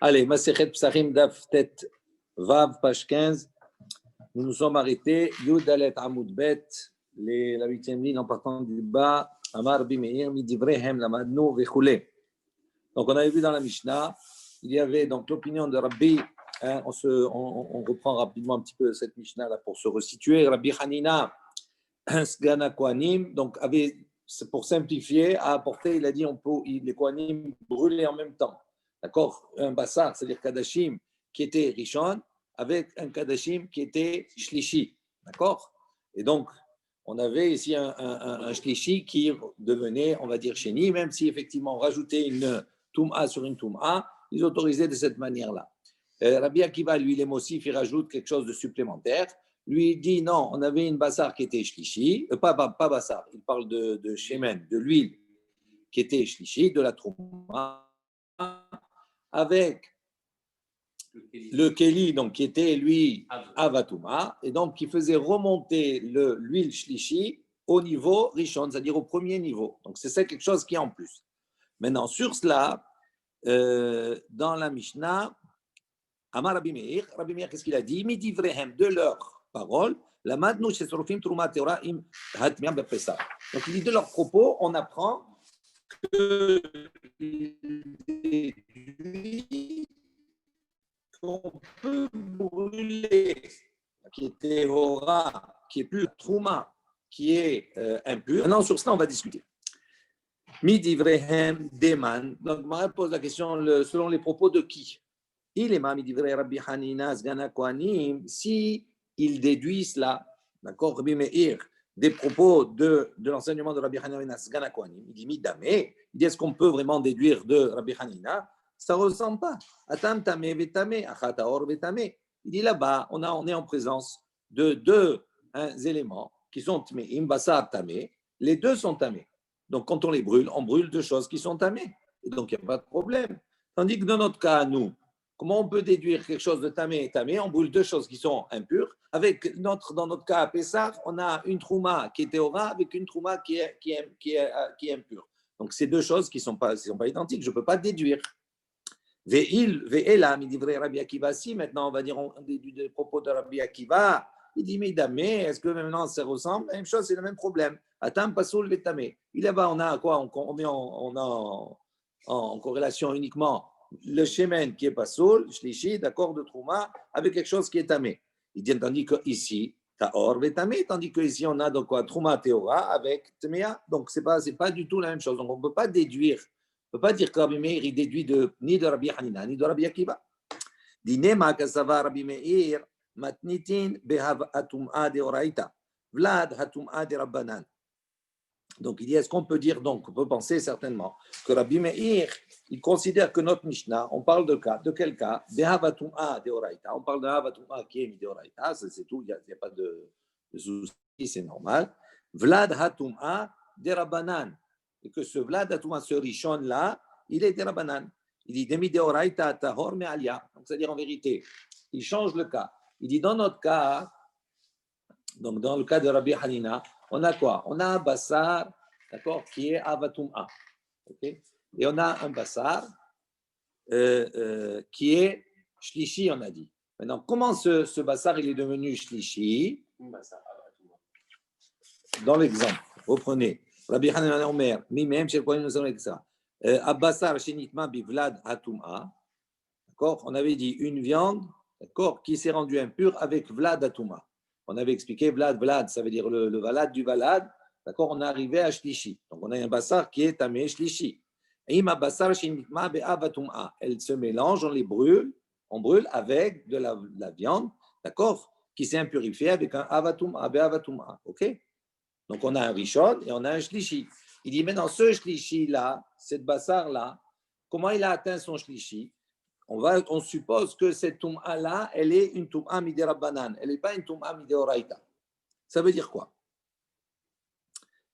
Allez, Masechet Psachim Daf Tet Vav, page 15. Nous nous sommes arrêtés. Yud Alet Amud Bet, la 8e ligne en partant du bas. Amar Rabbi Meir, Midivrehem Lamadnu Vechule. Donc, on avait vu dans la Mishnah, il y avait donc l'opinion de Rabbi. On reprend rapidement un petit peu cette Mishnah-là pour se resituer. Rabbi Hanina, Sgana Kohanim, donc avait, pour simplifier, a apporté, il a dit on peut les Kohanim brûler en même temps. D'accord? Un bassar, c'est-à-dire Kadashim, qui était Rishon, avec un Kadashim qui était Shlishi. D'accord? Et donc, on avait ici un Shlishi qui devenait, on va dire, Sheni, même si effectivement on rajoutait une Toum'a sur une Toum'a, ils autorisaient de cette manière-là. Rabbi Akiva, lui, les Mossif, il rajoute quelque chose de supplémentaire. Lui, il dit non, on avait une bassar qui était Shlishi, pas bassar, il parle de Shemen, de l'huile qui était Shlishi, de la Toum'a, avec le Keli, donc qui était lui Avatouma, et donc qui faisait remonter l'huile Shlishi au niveau Rishon, c'est-à-dire au premier niveau. Donc c'est quelque chose qui est en plus. Maintenant, sur cela, dans la Mishnah, Amar Rabbi Meir, qu'est-ce qu'il a dit? Midivrehem, de leurs paroles, la madnou shesorofim truma teora im hatmiam bepesa. Donc il dit de leurs propos, on apprend que qu'on peut brûler, qui était Hora, qui est plus Trouma, qui est impur. Maintenant, sur cela, on va discuter. Midivrehem Deman. Donc, Mara pose la question selon les propos de qui? Il est Midivre Rabbi Hanina Sgana Kohanim. Si il déduit cela, d'accord, Rabbi Meir, des propos de l'enseignement de Rabbi Hanina Sgana Kohanim, il dit Midame. Il dit est-ce qu'on peut vraiment déduire de Rabbi Hanina? Ça ne ressemble pas. Atam tamé vetame, achataor vetame. Il dit là-bas, on est en présence de deux éléments qui sont tmeim, basar tamé. Les deux sont tamés. Donc quand on les brûle, on brûle deux choses qui sont tamées. Et donc il n'y a pas de problème. Tandis que dans notre cas, nous, comment on peut déduire quelque chose de tamé et tamé? On brûle deux choses qui sont impures. Dans notre cas, à Pessah, on a une trouma qui est théora avec une trouma qui est impure. Donc c'est deux choses qui ne sont pas identiques. Je ne peux pas déduire. Ve'ela, midivre Rabbi Akiva, si maintenant on va dire on déduit des propos de Rabbi Akiva, il dit mais damé, est-ce que maintenant ça ressemble? La même chose, c'est le même problème. Atam pasoul vetamé. Il là-bas on a quoi? On met en corrélation uniquement le shemen qui est pasoul, shlishi, d'accord, de trouma, avec quelque chose qui est tamé. Il dit tandis que ici taor vetamé, tandis que ici on a donc quoi? Trouma teora avec tmea. Donc c'est pas du tout la même chose. Donc on ne peut pas déduire. On ne peut pas dire que Rabbi Meir il déduit ni de Rabbi Hanina ni de Rabbi Akiva. Dinema kasava Rabbi Meir matnitin behav atum'a de oraita vlad hatum'a de rabbanan. Donc il dit est-ce qu'on peut dire donc on peut penser certainement que Rabbi Meir il considère que notre Mishnah on parle de quel cas behav atum'a de oraita. On parle de hav atum'a qui est de oraita, c'est tout, il n'y a pas de souci, c'est normal. Vlad hatum'a de rabbanan. Et que ce Vlad Atouma, ce Rishon-là, il est des Rabbanan. Il dit Demi Deoraita Tahor Me Alia. Donc, c'est-à-dire en vérité, il change le cas. Il dit dans notre cas, donc dans le cas de Rabbi Hanina, on a quoi? On a un Bassar, d'accord, qui est Avatum'a. Okay? Et on a un Bassar qui est Shlishi, on a dit. Maintenant, comment ce Bassar il est devenu Shlishi? Dans l'exemple, reprenez. Rabbi Hanina Omer, Mimem, chez le Kohanim, nous avons avec ça. Abbasar, Shenitma, Bivlad, Hatum'a. D'accord? On avait dit une viande, d'accord, qui s'est rendue impure avec Vlad, Hatum'a. On avait expliqué Vlad, ça veut dire le Valad du Valad. D'accord? On est arrivé à Shlishi. Donc on a un Bassar qui est Tamé Shlishi. Et Abbasar, Shenitma, Be'av, Hatum'a. Elles se mélangent, on les brûle, on brûle avec de la viande, d'accord, qui s'est impurifiée avec un Avatum'a, Be'av, Hatum'a. Ok? Donc, on a un Rishon et on a un Shlishi. Il dit, maintenant, ce Shlishi-là, cette Bassar-là, comment il a atteint son Shlishi? On suppose que cette Toum'a-là, elle est une Toum'a Midé Rabbanan. Elle n'est pas une Toum'a Midé Oraita. Ça veut dire quoi?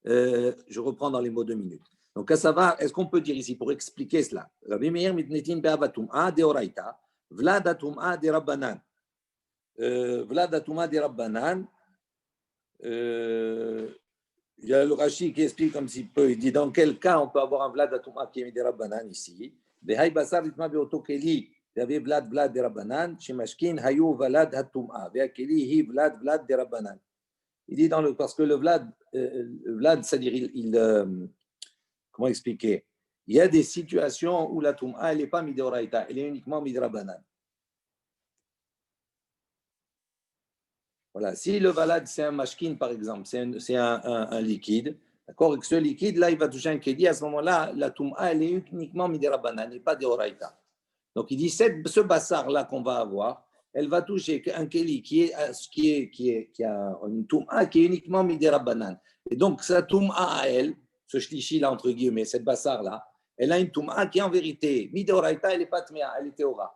Je reprends dans les mots 2 minutes. Donc, à savoir, est-ce qu'on peut dire ici, pour expliquer cela, Rabbi Meir mitnetin be'ava Toum'a de Oraita, Vlad Toum'a de Rabbanan. Vlad Toum'a de Rabbanan. Il y a le Rashi qui explique comme s'il peut. Il dit dans quel cas on peut avoir un Vlad Atouma qui est Midé Rabbanan ici. והי בשר נטמא באותו כלי, והביא ולד ולד דרבנן, שמשכין היו ולד הטומאה, והכלי היא ולד ולד דרבנן. Il dit parce que le vlad, c'est-à-dire, comment expliquer? Il y a des situations où la toum'a, elle n'est pas midoraïta, elle est uniquement midrabanan. Voilà. Si le valad, c'est un mashkin, par exemple, c'est un liquide, d'accord? Et que ce liquide, là, il va toucher un kédi, à ce moment-là, la toum'a, elle est uniquement midrabanan, elle n'est pas deoraïta. Donc, il dit, ce bassar-là qu'on va avoir, elle va toucher un kéli qui a une toum'a qui est uniquement midirabanan. Et donc, sa toum'a à elle, ce shlishi-là, entre guillemets, cette bassar-là, elle a une toum'a qui est en vérité, midoraïta, elle n'est pas tméa, elle est théora.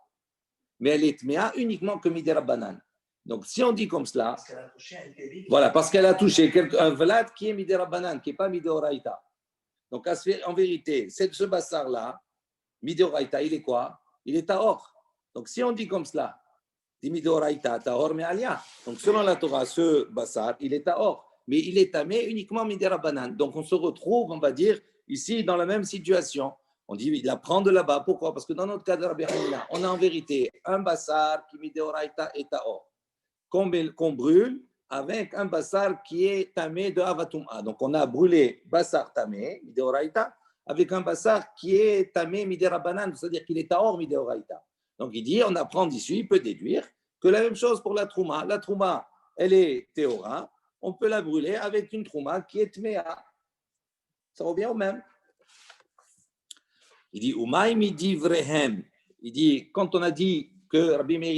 Mais elle est tméa uniquement que midirabanan. Donc, si on dit comme cela, voilà, parce qu'elle a touché un vlad qui est midirabanan, qui n'est pas midoraïta. Donc, en vérité, ce bassar-là, midoraïta, il est quoi? Il est tahor. Donc, si on dit comme cela, Dimidoraïta, tahor me'alia. Donc, selon la Torah, ce bassar, il est tahor. Mais il est tamé uniquement midirabanan. Donc, on se retrouve, on va dire, ici, dans la même situation. On dit, il apprend de là-bas. Pourquoi? Parce que dans notre cas de Rabbi Hanina, on a en vérité un bassar qui midoraïta et tahor, qu'on brûle avec un bassar qui est tamé de avatum'a. Donc, on a brûlé bassar tamé, midoraïta, avec un bassar qui est tamé midirabanan, c'est-à-dire qu'il est tahor midoraïta. Donc, il dit, on apprend d'ici, il peut déduire que la même chose pour la trouma. La trouma, elle est théora, on peut la brûler avec une trouma qui est tméa. Ça revient au même. Il dit, Umaï midi vrehem. Il dit, quand on a dit que Rabbi Meir,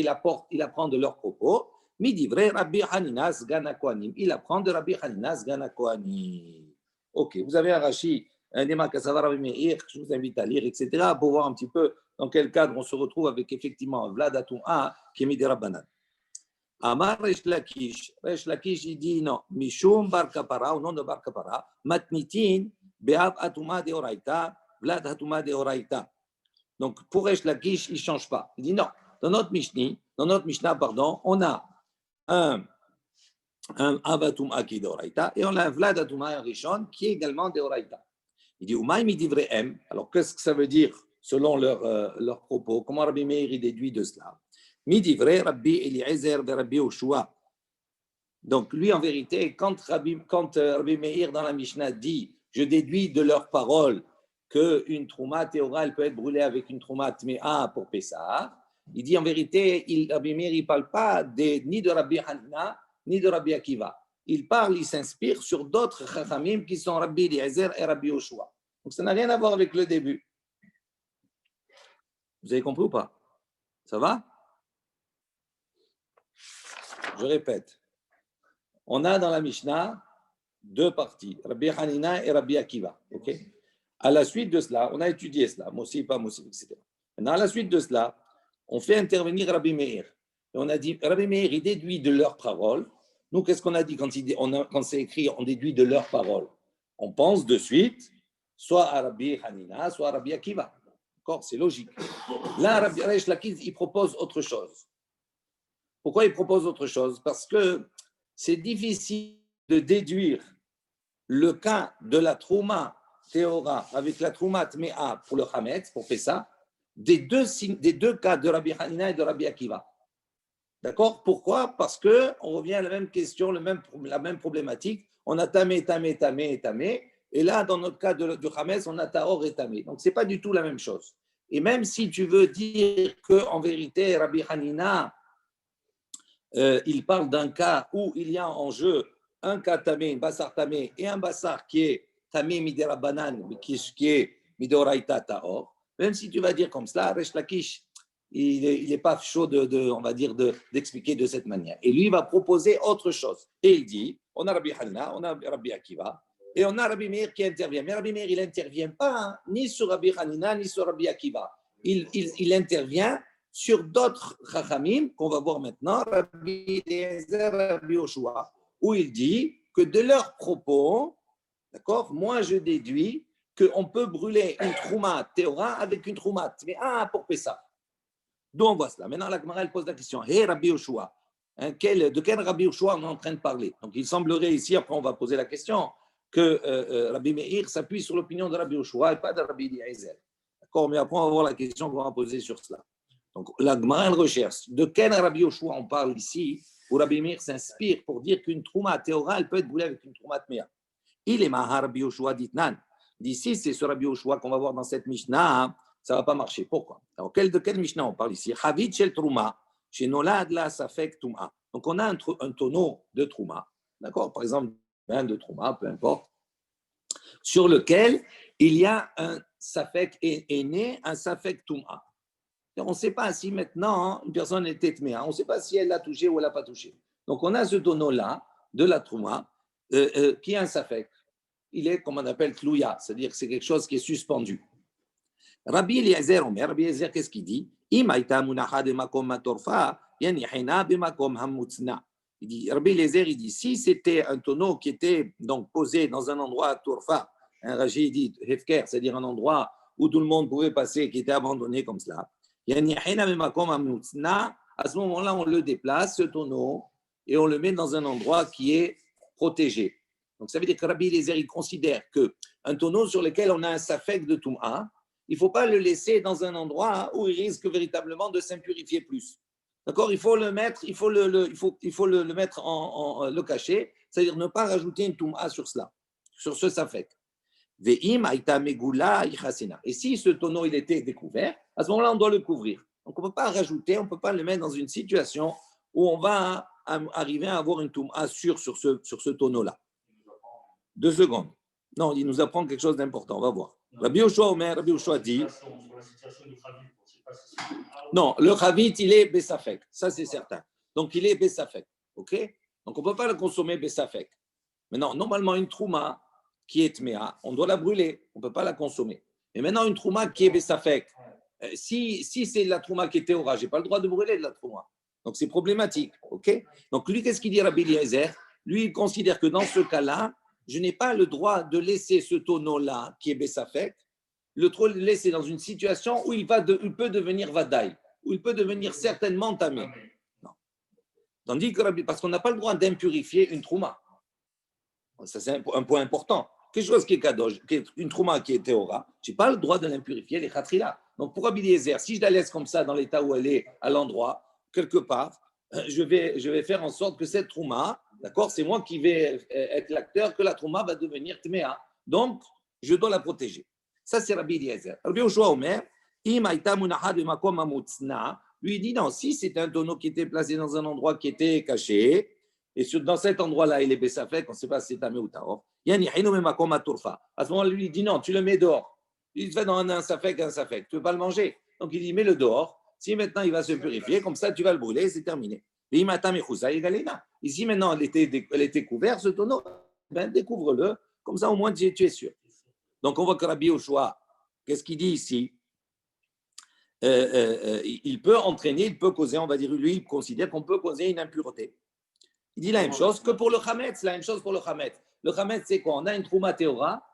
il apprend de leurs propos, midi vre Rabbi Haninas Gana Kohanim. Il apprend de Rabbi Haninas Gana Kohanim. Ok, vous avez un Rashi, un Nema Kassava Rabbi Meir, je vous invite à lire, etc., pour voir un petit peu dans quel cadre on se retrouve avec effectivement Vlad Atoum'a qui est midirabanan. Amar Resh Lakish, il dit non, Mishum Bar Kapara, au nom de Bar Kapara, Matnitin, Be'av Atoum'a de Oraita, Vlad Atoum'a de Oraita. Donc pour Resh Lakish, il ne change pas. Il dit non, dans notre Mishnah, on a un Avatum'a qui est de Oraita et on a un Vlad Atoum'a Rishon qui est également de Oraita. Il dit Umaï midivrehem. Alors qu'est-ce que ça veut dire selon leurs propos? Comment Rabbi Meir déduit de cela? Midivre Rabbi Eliezer de Rabbi Oshua. Donc lui en vérité, quand Rabbi Meir dans la Mishnah dit je déduis de leurs paroles qu'une trouma théora peut être brûlée avec une trouma tméa pour Pessah, il dit en vérité, Rabbi Meir ne parle pas ni de Rabbi Hanina ni de Rabbi Akiva. Il parle, il s'inspire sur d'autres chachamim qui sont Rabbi Eliezer et Rabbi Oshua. Donc ça n'a rien à voir avec le début. Vous avez compris ou pas? Ça va? Je répète. On a dans la Mishnah deux parties, Rabbi Hanina et Rabbi Akiva. Okay? À la suite de cela, on a étudié cela, Mossi, pas Mossi, etc. Maintenant, à la suite de cela, on fait intervenir Rabbi Meir. Et on a dit, Rabbi Meir, il déduit de leurs paroles. Nous, qu'est-ce qu'on a dit quand c'est écrit, on déduit de leurs paroles? On pense de suite, soit à Rabbi Hanina, soit à Rabbi Akiva. D'accord? C'est logique. Là, Rabbi Resh Lakish, il propose autre chose. Pourquoi il propose autre chose? Parce que c'est difficile de déduire le cas de la trouma théora avec la trouma tméa pour le Hametz, pour Pessah, des deux cas de Rabbi Hanina et de Rabbi Akiva. D'accord? Pourquoi? Parce qu'on revient à la même question, la même problématique. On a tamé, et là, dans notre cas du Hametz, on a tahor et tamé. Donc, ce n'est pas du tout la même chose. Et même si tu veux dire qu'en vérité, Rabbi Hanina, il parle d'un cas où il y a en jeu un cas tamé, un bassar tamé, et un bassar qui est tamé midirabanan, qui est midoraita tahor. Même si tu vas dire comme cela, Resh Lakish, il n'est pas chaud on va dire, d'expliquer de cette manière. Et lui, il va proposer autre chose. Et il dit, on a Rabbi Hanina, on a Rabbi Akiva, et on a Rabbi Meir qui intervient. Mais Rabbi Meir, il n'intervient pas ni sur Rabbi Hanina, ni sur Rabbi Akiva. Il intervient sur d'autres chachamim qu'on va voir maintenant, Rabbi Eliezer, Rabbi Oshua, où il dit que de leurs propos, d'accord, moi je déduis qu'on peut brûler une trouma théora avec une trouma tméa pour Pessah. D'où on voit cela. Maintenant, la Gemara, elle pose la question, hey Rabbi Oshua, de quel Rabbi Oshua on est en train de parler? Donc il semblerait ici, après on va poser la question, que Rabbi Meir s'appuie sur l'opinion de Rabbi Oshua et pas de Rabbi Eliezer. D'accord, mais après, on va voir la question qu'on va poser sur cela. Donc, la Gemara, elle recherche. De quel Rabbi Yoshua on parle ici, où Rabbi Meir s'inspire pour dire qu'une trouma théora, elle peut être brûlée avec une trouma tméa. Il est mahar Rabbi Yoshua ditnan. D'ici, c'est ce Rabbi Yoshua qu'on va voir dans cette Mishnah, ça ne va pas marcher. Pourquoi? Alors, de quelle Mishnah on parle ici? Havit shel trouma, chez Nolad la safek touma. Donc, on a un tonneau de trouma, d'accord? Par exemple, un de trouma, peu importe, sur lequel il y a un safek est né, un safek touma. On ne sait pas si maintenant une personne est tétméa, on ne sait pas si elle l'a touché ou elle l'a pas touché. Donc, on a ce tonneau-là de la trouma qui est un safek. Il est, comme on appelle, tlouya, c'est-à-dire que c'est quelque chose qui est suspendu. Rabbi Eliezer, Rabbi Eliezer, qu'est-ce qu'il dit? Il dit, Rabbi Eliezer, il dit, si c'était un tonneau qui était donc posé dans un endroit turfa, un Rashi dit hefker, c'est-à-dire un endroit où tout le monde pouvait passer, qui était abandonné comme cela, à ce moment-là, on le déplace, ce tonneau, et on le met dans un endroit qui est protégé. Donc, ça veut dire que Rabbi Eliezer, il considère qu'un tonneau sur lequel on a un safek de Toum'a, il ne faut pas le laisser dans un endroit où il risque véritablement de s'impurifier plus. D'accord? Il faut le mettre, il faut le mettre le cacher, c'est-à-dire ne pas rajouter une Toum'a sur cela, sur ce safek. Et si ce tonneau il était découvert, à ce moment-là, on doit le couvrir. Donc, on ne peut pas rajouter, on ne peut pas le mettre dans une situation où on va arriver à avoir une Toum'a sur ce tonneau-là. 2 secondes. Non, il nous apprend quelque chose d'important. On va voir. Rabbi Yoshua dit. Non, le Chavit, il est Bessafek. Ça, c'est certain. Donc, il est Bessafek. OK? Donc, on ne peut pas le consommer Bessafek. Maintenant, normalement, une trouma qui est Tméa, on doit la brûler. On ne peut pas la consommer. Mais maintenant, une trouma qui est Bessafek, si c'est la trouma qui est Théora, je n'ai pas le droit de brûler de la trouma. Donc, c'est problématique. OK? Donc, lui, qu'est-ce qu'il dit, Rabbi Eliezer? Lui, il considère que dans ce cas-là, je n'ai pas le droit de laisser ce tonneau-là, qui est Bessafek, le laisser dans une situation où il peut devenir Vadaï, où il peut devenir certainement tamé. Non. Tandis que, parce qu'on n'a pas le droit d'impurifier une trouma. Ça, c'est un point important. Quelque chose qui est kadosh, une trouma qui est théora, je n'ai pas le droit de l'impurifier, les khatrila. Donc, pour Rabbi Eliezer, si je la laisse comme ça dans l'état où elle est, à l'endroit, quelque part, je vais faire en sorte que cette trouma, d'accord, c'est moi qui vais être l'acteur, que la trouma va devenir tméa. Donc, je dois la protéger. Ça, c'est Rabbi Eliezer. Rabbi Yoshua Omer, lui, il dit non, si c'est un tonneau qui était placé dans un endroit qui était caché, et dans cet endroit-là, il est Bessafek, on ne sait pas si c'est tamé ou taor, à ce moment-là, lui, il dit non, tu le mets dehors. Il fait dans un safek, tu ne peux pas le manger. Donc, il dit, mets-le dehors. Si maintenant il va se purifier, comme ça tu vas le brûler, c'est terminé. Ici maintenant elle était couverte, ce tonneau, ben, découvre-le, comme ça au moins tu es sûr. Donc on voit que Rabbi Yoshua, qu'est-ce qu'il dit ici? Il peut entraîner, il peut causer, on va dire, lui, il considère qu'on peut causer une impureté. Il dit la même chose que pour le Chametz, la même chose pour le Chametz. Le Chametz, c'est quoi? On a une Trouma Théora,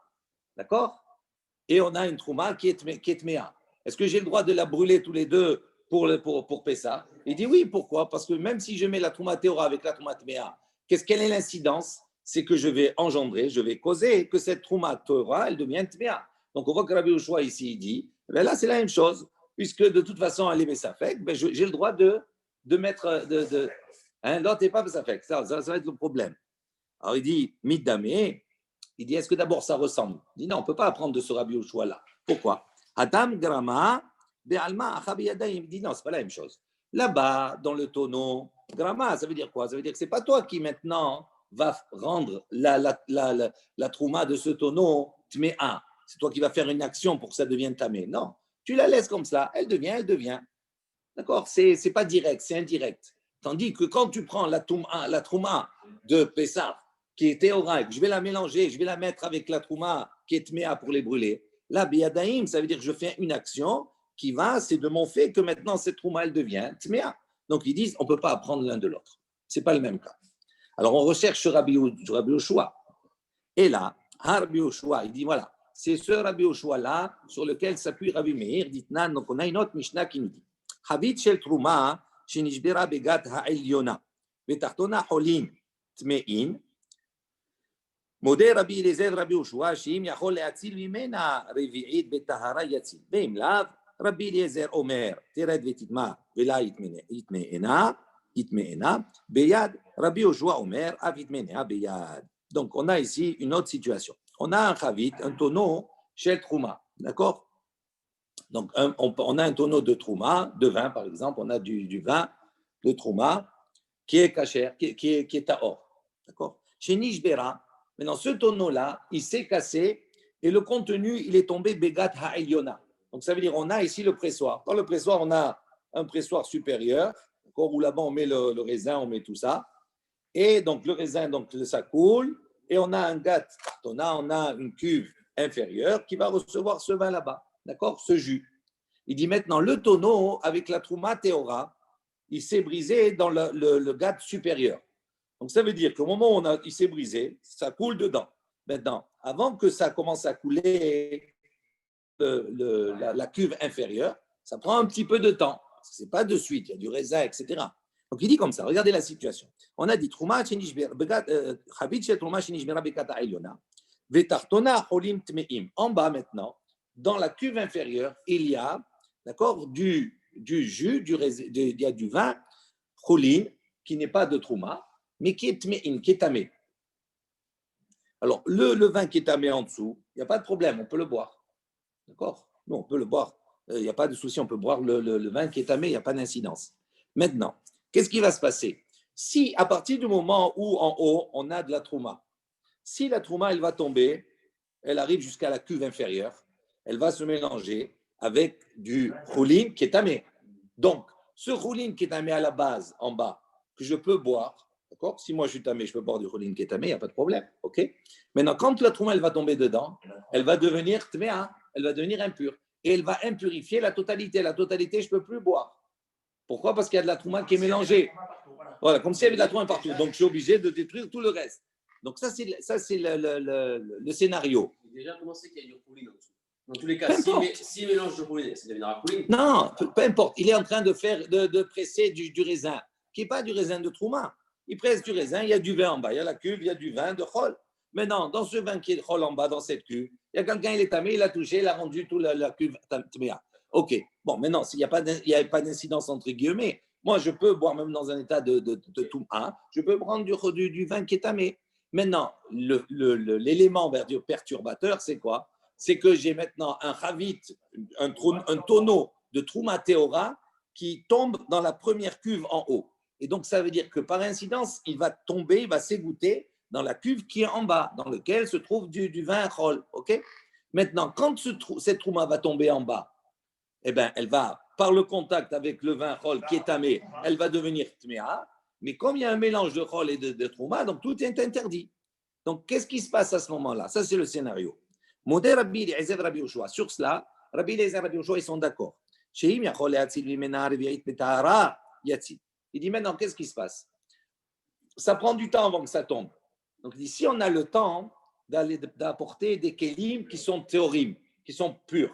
d'accord? Et on a une Trouma qui est Tméa. Est-ce que j'ai le droit de la brûler tous les deux pour Pessah? Il dit oui, pourquoi? Parce que même si je mets la Trouma Théora avec la Trouma Tméa, quelle est l'incidence? C'est que je vais engendrer, je vais causer que cette Trouma Théora, elle devienne Tméa. Donc on voit que Rabbi Yoshua ici, il dit, ben là c'est la même chose, puisque de toute façon elle est Bessafek, ben j'ai le droit de mettre, l'autre n'est pas Bessafek, ça va être le problème. Alors il dit, Middamé, il dit, est-ce que d'abord ça ressemble? Il dit, non, on ne peut pas apprendre de ce Rabbi Yoshua-là. Pourquoi? Adam Grama, Be'alma, Achabiyada, il me dit, non, ce n'est pas la même chose. Là-bas, dans le tonneau, Grama, ça veut dire quoi? Ça veut dire que ce n'est pas toi qui maintenant va rendre la trouma de ce tonneau tméa. C'est toi qui vas faire une action pour que ça devienne tamé. Non, tu la laisses comme ça, elle devient. D'accord? C'est pas direct, c'est indirect. Tandis que quand tu prends la trouma de Pessah, qui est théorique, je vais la mélanger, je vais la mettre avec la trouma qui est tméa pour les brûler. Là, biyadaïm, ça veut dire que je fais une action qui c'est de mon fait que maintenant cette trouma, elle devient tméa. Donc ils disent, on ne peut pas apprendre l'un de l'autre. Ce n'est pas le même cas. Alors on recherche Rabbi Yoshua. Et là, Rabbi Yoshua, il dit voilà, c'est ce Rabbi Yoshua-là sur lequel s'appuie Rabbi Meir. Donc on a une autre Mishnah qui nous dit Havit shel trouma, shenishbera begat ha'elyona, vetachtona holin tmein. מודה רבי אליעזר רבי יהושע שאם יכול להציל ממנה רביעית בטהרה יציל. ואם לאו, רבי אליעזר אומר, תרד ותטמא ולה יטמאנה ביד. רבי יהושע אומר, אף יטמאנה ביד. Donc, on a ici une autre situation. On a un chavit, un tonneau chez Trouma, d'accord? Donc, on a un tonneau de Trouma, de vin par exemple, on a du vin de Trouma qui est cachère, qui est tahor, d'accord? Chez Nishbera, maintenant ce tonneau-là, il s'est cassé et le contenu, il est tombé Begat Ha'elyona. Donc, ça veut dire on a ici le pressoir. Dans le pressoir, on a un pressoir supérieur, d'accord, où là-bas on met le raisin, on met tout ça. Et donc, le raisin, donc, ça coule. Et on a un gat, on a une cuve inférieure qui va recevoir ce vin là-bas, d'accord, ce jus. Il dit maintenant, le tonneau, avec la trouma théora, il s'est brisé dans le gat supérieur. Donc, ça veut dire qu'au moment où il s'est brisé, ça coule dedans. Maintenant, avant que ça commence à couler la cuve inférieure, ça prend un petit peu de temps. Ce n'est pas de suite, il y a du raisin, etc. Donc, il dit comme ça, regardez la situation. On a dit Trouma Chavit chez Trouma Shenishbera Bekata Elyona, Vetartona Cholim Tmeim. En bas maintenant, dans la cuve inférieure, il y a, d'accord, du jus, il y a du vin Cholim, qui n'est pas de Trouma, mais qui est Tmeim, qui est tamé. Alors, le vin qui est tamé en dessous, il n'y a pas de problème, on peut le boire. D'accord? Non, on peut le boire. Il n'y a pas de souci, on peut boire le vin qui est tamé, il n'y a pas d'incidence. Maintenant, qu'est-ce qui va se passer? Si à partir du moment où en haut, on a de la trouma, si la trouma, elle va tomber, elle arrive jusqu'à la cuve inférieure, elle va se mélanger avec du choulin qui est tamé. Donc, ce choulin qui est tamé à la base, en bas, que je peux boire, d'accord? Si moi je suis tamé, je peux boire du choulin qui est tamé, il n'y a pas de problème, ok? Maintenant, quand la trouma, elle va tomber dedans, elle va devenir tméa, elle va devenir impure. Et elle va impurifier la totalité. La totalité, je ne peux plus boire. Pourquoi? Parce qu'il y a de la trouma qui est mélangée. Voilà, comme s'il y avait de la trouma partout. Donc, je suis obligé de détruire tout le reste. Donc, ça, c'est le scénario. Déjà, comment c'est qu'il y a du roulis en dessous? Dans tous les cas, si mélange de roulis, ça deviendra roulis. Non, peu importe. Il est en train de presser du raisin, qui n'est pas du raisin de trouma. Il presse du raisin, il y a du vin en bas. Il y a la cuve, il y a du vin de chol. Maintenant, dans ce vin qui est de chol en bas, dans cette cuve, il y a quelqu'un, il est tamé, il a touché, il a rendu toute la cuve tméa. Ok, bon, maintenant, s'il n'y a pas d'incidence entre guillemets, moi, je peux boire même dans un état de touma, je peux prendre du vin qui est tamé. Maintenant, l'élément perturbateur, c'est quoi? C'est que j'ai maintenant un chavit, un tonneau de trouma théora qui tombe dans la première cuve en haut. Et donc, ça veut dire que par incidence, il va tomber, il va s'égoutter dans la cuve qui est en bas, dans laquelle se trouve du vin chol. Ok? Maintenant, quand cette trouma va tomber en bas, eh ben, elle va, par le contact avec le vin chol qui est tamé, elle va devenir tméa. Mais comme il y a un mélange de chol et de trouma, donc tout est interdit. Donc, qu'est-ce qui se passe à ce moment-là? Ça, c'est le scénario. Modé Rabbi Eliezer Rabbi Yoshua. Sur cela, Rabbi Eliezer Rabbi Yoshua, ils sont d'accord. Il dit maintenant, qu'est-ce qui se passe? Ça prend du temps avant que ça tombe. Donc, il dit, si on a le temps d'apporter des kélim qui sont théorim, qui sont purs,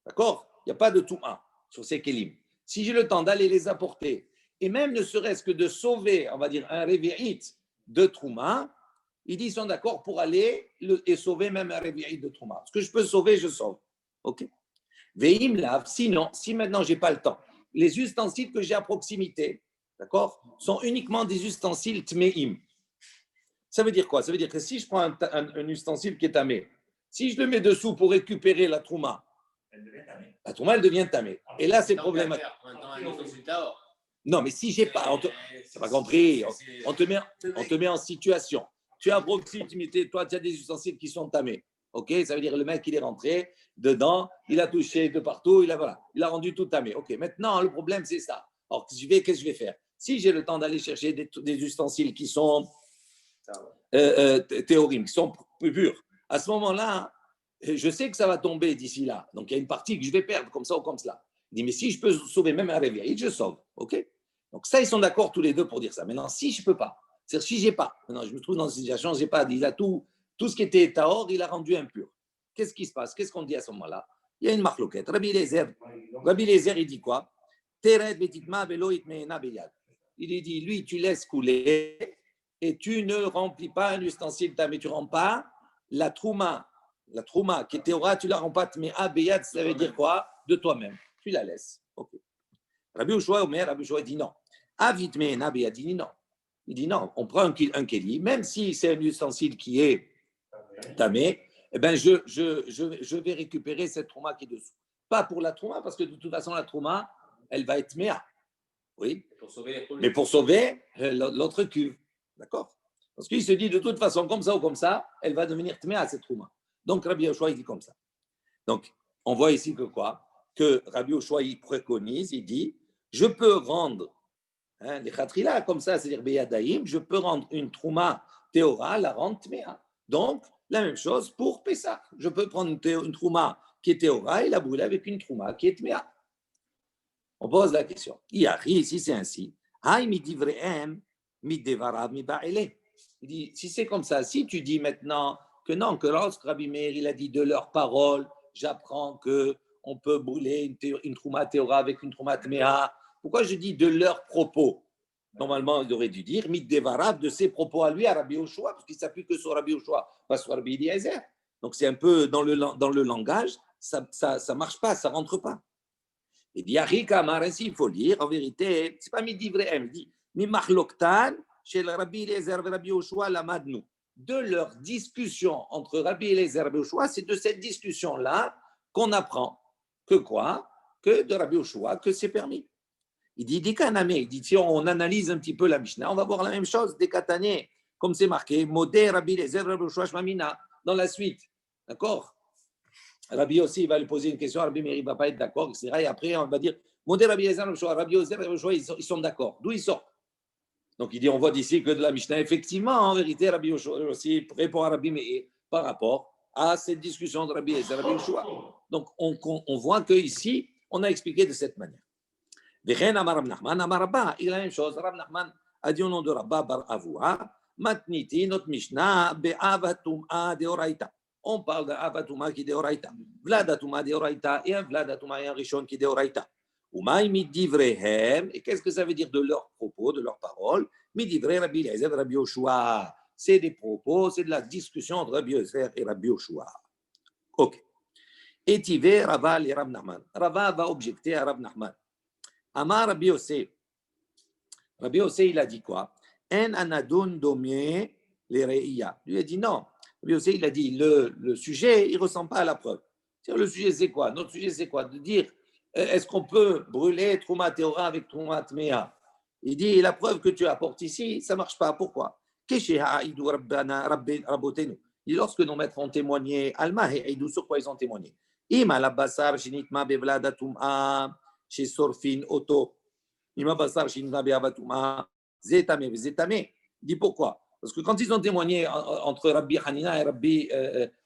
d'accord? Il n'y a pas de touma sur ces kélim. Si j'ai le temps d'aller les apporter, et même ne serait-ce que de sauver, on va dire, un révéit de trouma, ils disent, ils sont d'accord pour aller et sauver même un révéit de trouma. Ce que je peux sauver, je sauve. OK? Veim lav, sinon, si maintenant je n'ai pas le temps, les ustensiles que j'ai à proximité, d'accord, sont uniquement des ustensiles tmeim. Ça veut dire quoi? Ça veut dire que si je prends un ustensile qui est tamé, si je le mets dessous pour récupérer la trouma, la trouma, elle devient tamée. Et là, c'est problématique. Non, mais si j'ai pas, tu n'as pas compris, on te met en situation. Tu es à proximité, toi, tu as des ustensiles qui sont tamés. Ok, ça veut dire le mec, il est rentré dedans, il a touché de partout, il a rendu tout tamé. Ok, maintenant, le problème, c'est ça. Alors, qu'est-ce que je vais faire? Si j'ai le temps d'aller chercher des ustensiles qui sont théorimes, qui sont purs, à ce moment-là, je sais que ça va tomber d'ici là. Donc, il y a une partie que je vais perdre comme ça ou comme cela. Il dit, mais si je peux sauver même un réveil, je sauve. OK? Donc, ça, ils sont d'accord tous les deux pour dire ça. Maintenant, si je ne peux pas, c'est-à-dire si je n'ai pas, maintenant, je me trouve dans une situation, je n'ai pas, il a tout ce qui était tahor, il a rendu impur. Qu'est-ce qui se passe? Qu'est-ce qu'on dit à ce moment-là? Il y a une marloquette. Rabbi Eliezer, il dit quoi? Il dit, lui, tu laisses couler et tu ne remplis pas un ustensile tamé, tu ne rends pas la trouma qui est théora, tu la rends pas tméa, beyad, ça veut dire quoi? De toi-même. Tu la laisses. Ok. Rabbi Yoshua dit non. Avit meena beyad, il dit non. Il dit non, on prend un kéli, même si c'est un ustensile qui est tamé, eh ben je vais récupérer cette trouma qui est dessous. Pas pour la trouma, parce que de toute façon, la trouma, elle va être méa. Oui. Mais pour sauver l'autre cuve. D'accord? Parce qu'il se dit de toute façon, comme ça ou comme ça, elle va devenir tméa, cette trouma. Donc Rabbi Yoshua, il dit comme ça. Donc, on voit ici que quoi? Que Rabbi Yoshua, il préconise, il dit, je peux rendre les khatrila, comme ça, c'est-à-dire beyadaïm, je peux rendre une trouma théora, la rendre tméa. Donc, la même chose pour Pessah. Je peux prendre une trouma qui est théora et la brûler avec une trouma qui est tméa. On pose la question. Si c'est ainsi, il dit, si c'est comme ça, si tu dis maintenant que non, que lorsque Rabbi Meir il a dit de leurs paroles, j'apprends qu'on peut brûler une trouma théora avec une trouma tméa, pourquoi je dis de leurs propos? Normalement, il aurait dû dire Middevarav, de ses propos à lui, à Rabbi Yoshua, parce qu'il ne s'appuie que sur Rabbi Yoshua, pas sur Rabbi Eliezer. Donc c'est un peu dans le langage, ça ne marche pas, ça ne rentre pas. Il dit Arika Amar, ainsi il faut lire, en vérité, ce n'est pas Midivrehem, il dit Mimachloktan, chez Rabbi Eliezer et Rabbi Yoshua, Lamadnu. De leur discussion entre Rabbi Eliezer et Rabbi Yoshua, c'est de cette discussion-là qu'on apprend que quoi? Que de Rabbi Yoshua, que c'est permis. Il dit Dikaname, il dit si on analyse un petit peu la Mishnah, on va voir la même chose, Dekatane, comme c'est marqué, Modé Rabbi Eliezer, Rabbi Yoshua, Shmamina, dans la suite. D'accord? Rabbi aussi va lui poser une question, Rabbi Meir ne va pas être d'accord, etc. Et après, on va dire Modé Rabbi Eliezer, Rabbi Yoshua, ils sont d'accord. D'où ils sortent? Donc il dit on voit d'ici que de la Mishnah, effectivement, en vérité, Rabbi Yoshua aussi répond à Rabbi Meir par rapport à cette discussion de Rabbi Eliezer, Rabbi Yoshua. Donc on voit qu'ici, on a expliqué de cette manière. וכן אמר רב נחמן, אמר רבא, il a la même chose, רב נחמן a dit au nom de Rabba bar Avua, matniti, notre Mishnah, be'ava tum'a deoraita. On parle d'ava tum'a qui deoraita. Vlada tum'a deoraita et un vlada tum'a et un rishon qui deoraita. Umaï midivrehem, et qu'est-ce que ça veut dire de leurs propos, de leurs paroles? Midivre Rabbi Eliezer, Rabbi Yoshua. C'est des propos, c'est de la discussion entre Rabbi Eliezer et Rabbi Yoshua. Ok. Et Tivé, Rava et Rav Nachman. Rava va objecter à Rav Nachman. Amar Rabbi Yossé. Rabbi Yossé, il a dit quoi? En anadun domé les reïya. Lui a dit non. Rabbi Yossé, il a dit le sujet, il ne ressemble pas à la preuve. Le sujet, c'est quoi? Notre sujet, c'est quoi? De dire, est-ce qu'on peut brûler Trouma Théora avec Trouma Tméa? Il dit, la preuve que tu apportes ici, ça ne marche pas. Pourquoi? Lorsque nos maîtres ont témoigné, Alma et Aïdou, sur quoi ils ont témoigné? Ima la basar shinitma bevlada tum'a. Chez Sorfin, Auto, Ima Basar, Shinna Beavatuma, Zetame, Zetame. Dit pourquoi? Parce que quand ils ont témoigné entre Rabbi Hanina et Rabbi,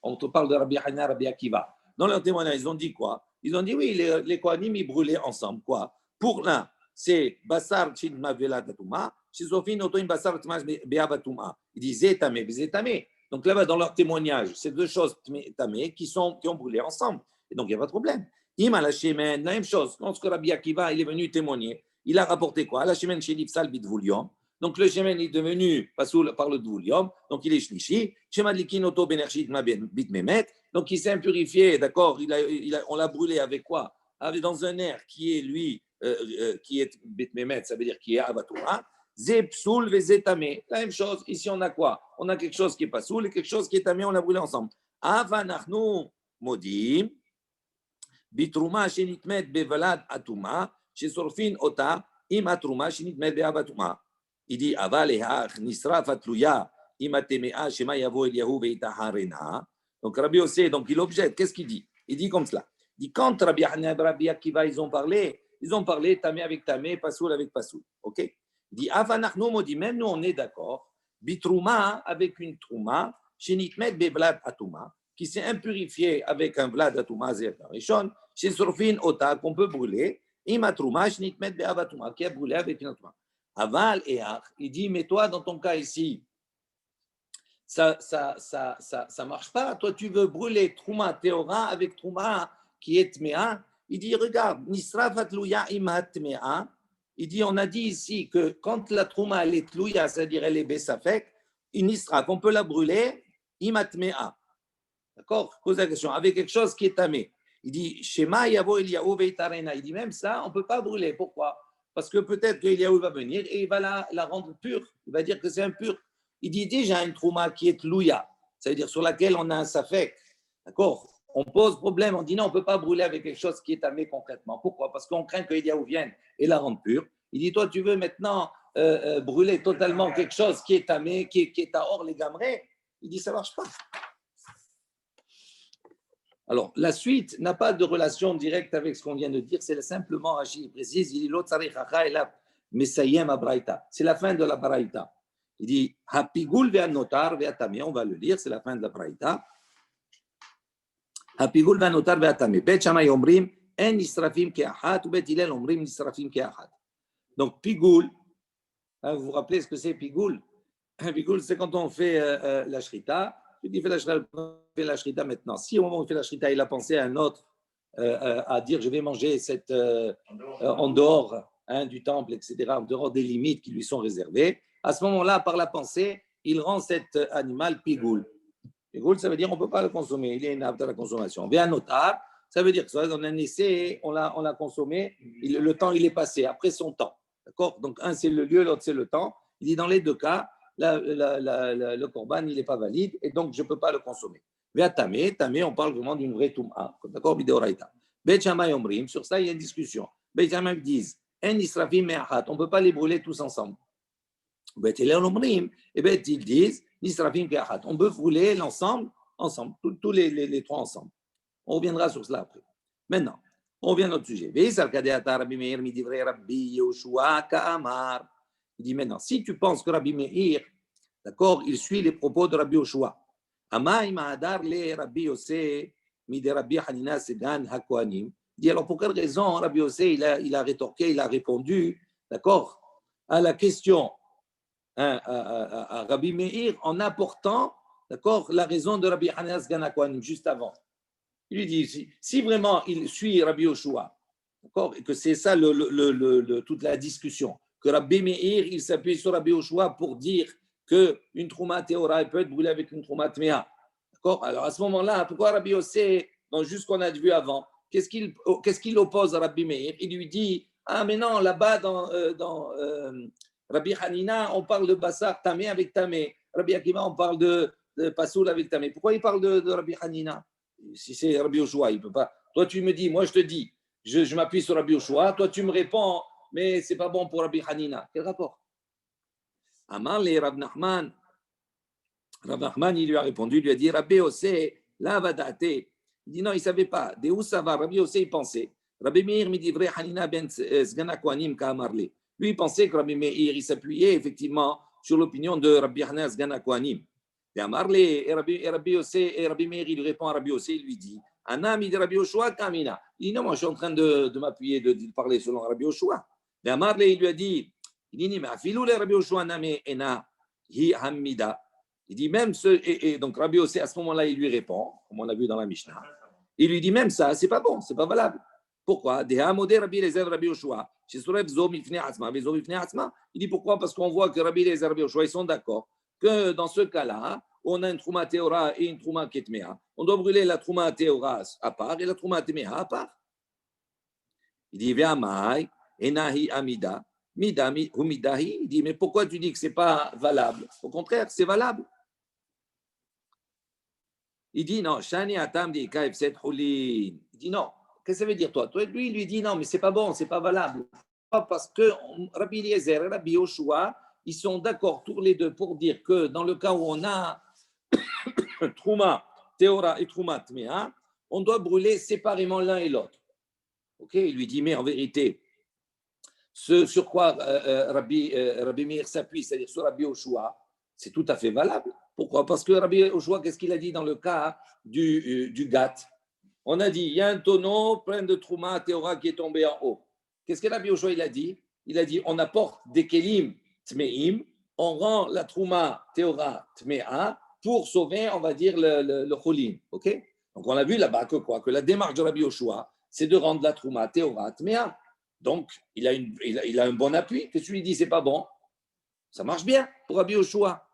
on te parle de Rabbi Hanina et Rabbi Akiva, dans leur témoignage, ils ont dit quoi? Ils ont dit oui, les Kohanim, ils brûlaient ensemble. Quoi? Pour l'un, c'est Basar, Shinna Beavatuma, chez Sorfin, Auto, Basar, Beavatuma. Ils disent Zetame, Zetame. Donc là-bas, dans leur témoignage, c'est deux choses tamées qui ont brûlé ensemble. Et donc, il n'y a pas de problème. Ima la Shemen, la même chose. Lorsque Rabbi Akiva il est venu témoigner, il a rapporté quoi? La Shemen chez l'Ipsal Bidvulium. Donc le Shemen est devenu par le Dvulium, donc il est Shlishi. Shema Likinoto Benershit Bitmemet. Donc il s'est impurifié, d'accord? On l'a brûlé avec quoi? Dans un air qui est lui, qui est Bitmemet, ça veut dire qui est Avatura. Zepsoul Vezetame. La même chose. Ici on a quoi? On a quelque chose qui est pas soul et quelque chose qui est tamé, on l'a brûlé ensemble. Avanachnu Modim. Bitrouma shenitmet bevalad atuma, shesorfin ota im atruma shenitmet beavatuma. Il dit avalehach nisra fatluya im atemea shema yavo eliyahu veitaharena. Donc Rabbi Yossé, donc il objecte. Qu'est-ce qu'il dit? Il dit comme cela. Il dit quand Rabbi Hanina et Rabbi Akiva ils ont parlé tamé avec tamé, pasoul avec pasoul. Ok? Il dit avanachnu modi, même nous on est d'accord. Bitrouma avec une trouma shenitmet bevalad atuma, qui s'est impurifié avec un vlad atuma zé rishon. Chez Sorfin Ota, qu'on peut brûler, Imatrouma, Shnitmet Beavatuma, qui a brûlé avec une atuma. Aval et Ach, il dit, mais toi, dans ton cas ici, ça marche pas. Toi, tu veux brûler Trouma Théora avec Trouma qui est Tmea. Il dit, regarde, Nisra Fatlouya Imat Tmea, Il dit, on a dit ici que quand la trouma, elle est tlouya, c'est-à-dire elle est bessafek, une isra, qu'on peut la brûler, imatmea. D'accord? Pose la question. Avec quelque chose qui est tamé. Il dit, Shema yavo Eliyahu veitarena. Il dit, même ça, on ne peut pas brûler. Pourquoi? Parce que peut-être qu'Eliyahu va venir et il va la rendre pure. Il va dire que c'est impur. Il dit, déjà une trouma qui est tlouya, c'est-à-dire sur laquelle on a un safek. D'accord? On pose problème, on dit non, on ne peut pas brûler avec quelque chose qui est tamé concrètement. Pourquoi? Parce qu'on craint qu'Eliyahu vienne et la rende pure. Il dit, toi, tu veux maintenant brûler totalement quelque chose qui est tamé, qui est à hors les gamrés. Il dit, ça ne marche pas. Alors, la suite n'a pas de relation directe avec ce qu'on vient de dire, c'est simplement, Rachid précise, il dit l'autre et la Messayem Abraïta. C'est la fin de la Braïta. Il dit Hapigul ve'anotar ve'atame. On va le lire, c'est la fin de la Braïta. Hapigul ve'anotar ve'atame. Bet Shammai omrim en nisrafim ke'achat ou bet Hillel omrim nisrafim ke'achat. Donc, Pigul, hein, vous vous rappelez ce que c'est Pigul? Pigul, c'est quand on fait la shrita. Tu dis, fais la shrita maintenant. Si au moment où il fait la shrita, il a pensé à un autre, à dire, je vais manger en dehors du temple, etc., en dehors des limites qui lui sont réservées, à ce moment-là, par la pensée, il rend cet animal pigoul. Pigoul, ça veut dire qu'on ne peut pas le consommer, il est inapte à la consommation. Véanotar, ça veut dire que on a un essai, on l'a consommé, le temps, il est passé, après son temps. D'accord? Donc, un, c'est le lieu, l'autre, c'est le temps. Il dit, dans les deux cas, le korban, il n'est pas valide et donc je ne peux pas le consommer. Tamé, on parle vraiment d'une vraie touma. D'accord, Bideoraita. Bet Shammai omrim, sur ça, il y a une discussion. Bet Shammai disent, en israfim me'achat, on ne peut pas les brûler tous ensemble. Bet Hillel omrim, et Bet ils disent, israfim ke'achat, on peut brûler l'ensemble, ensemble, tous les trois ensemble. On reviendra sur cela après. Maintenant, on revient à notre sujet. Ve'isal kadeata Rabbi Meir midivrei Rabbi Yoshua ka'amar. Il dit maintenant, si tu penses que Rabbi Meir, d'accord, il suit les propos de Rabbi Yoshua, Amaï ma'adar le Rabbi Yossé, mide Rabbi Hanina Segan HaKohanim. Il dit alors pour quelle raison Rabbi Yossé il a rétorqué, il a répondu, d'accord, à la question à Rabbi Meir en apportant, d'accord, la raison de Rabbi Hanina Segan HaKohanim juste avant. Il lui dit si vraiment il suit Rabbi Yoshua, d'accord, et que c'est ça toute la discussion, que Rabbi Meir, il s'appuie sur Rabbi Yoshua pour dire qu'une trouma théora peut être brûlée avec une trouma tméa. D'accord? Alors à ce moment-là, pourquoi Rabbi Yossé, dans juste ce qu'on a vu avant, qu'est-ce qu'il oppose à Rabbi Meir? Il lui dit ah, mais non, là-bas dans Rabbi Hanina, on parle de Bassar Tamé avec Tamé. Rabbi Akiva, on parle de Pasoul avec Tamé. Pourquoi il parle de Rabbi Hanina? Si c'est Rabbi Yoshua, il ne peut pas. Toi, tu me dis, moi, je te dis, je m'appuie sur Rabbi Yoshua. Toi, tu me réponds, mais ce n'est pas bon pour Rabbi Hanina. Quel rapport? Amar le Rav Nachman. Rav Nachman, il lui a répondu, il lui a dit, Rabbi Yossé, la vadate. Il dit non, il ne savait pas. De où ça va? Rabbi Yossé, il pensait. Rabbi Meir me dit, vrai, Hanina ben Sgana Kohanim Ka'amarle. Lui, il pensait que Rabbi Meir, il s'appuyait effectivement sur l'opinion de Rabbi Hanina Sgana Kohanim. Et Amarle, et Rabbi Yossé, et Rabbi Meir, il lui répond à Rabbi Yossé, il lui dit, Anami de Rabbi Yoshua Kamina. Il dit non, moi, je suis en train de m'appuyer, de parler selon Rabbi Yoshua. Et Amarle, il lui a dit, il dit, mais Afilou le Rabbi Yoshua Name Ena Hi Hamida. Il dit même et donc Rabbi Yossé, à ce moment-là, il lui répond, comme on a vu dans la Mishnah. Il lui dit même ça, c'est pas bon, c'est pas valable. Pourquoi? Il dit pourquoi? Parce qu'on voit que Rabbi Eliezer et Rabbi Yoshua, ils sont d'accord que dans ce cas-là, on a une trouma théora et une trouma ketmea. On doit brûler la trouma théora à part et la trouma ketmea à part. Il dit, Ve'amai, enahi amida, midami humidahi. Il dit, mais pourquoi tu dis que c'est pas valable? Au contraire, c'est valable. Il dit, non, shani atam di kaifset hulin. Il dit, non, qu'est-ce que ça veut dire, toi? Lui, il lui dit, non, mais c'est pas bon, c'est pas valable. Parce que Rabbi Eliezer et Rabbi Yoshua, ils sont d'accord tous les deux pour dire que dans le cas où on a Trouma, Théora et Trouma Tméa, on doit brûler séparément l'un et l'autre. Ok, il lui dit, mais en vérité, ce sur quoi Rabbi Meir s'appuie, c'est-à-dire sur Rabbi Yoshua, c'est tout à fait valable. Pourquoi? Parce que Rabbi Yoshua, qu'est-ce qu'il a dit dans le cas du Gat? On a dit, il y a un tonneau plein de Trouma, Théora qui est tombé en haut. Qu'est-ce que Rabbi Yoshua il a dit? Il a dit, on apporte des Kelim Tmeim, on rend la Trouma Théora Tmea pour sauver, on va dire, le Cholim. Okay? Donc, on a vu là-bas que quoi? Que la démarche de Rabbi Yoshua, c'est de rendre la Trouma Théora Tmea. Donc, il a un bon appui. Que tu lui dis, c'est pas bon. Ça marche bien pour Rabbi Yoshua.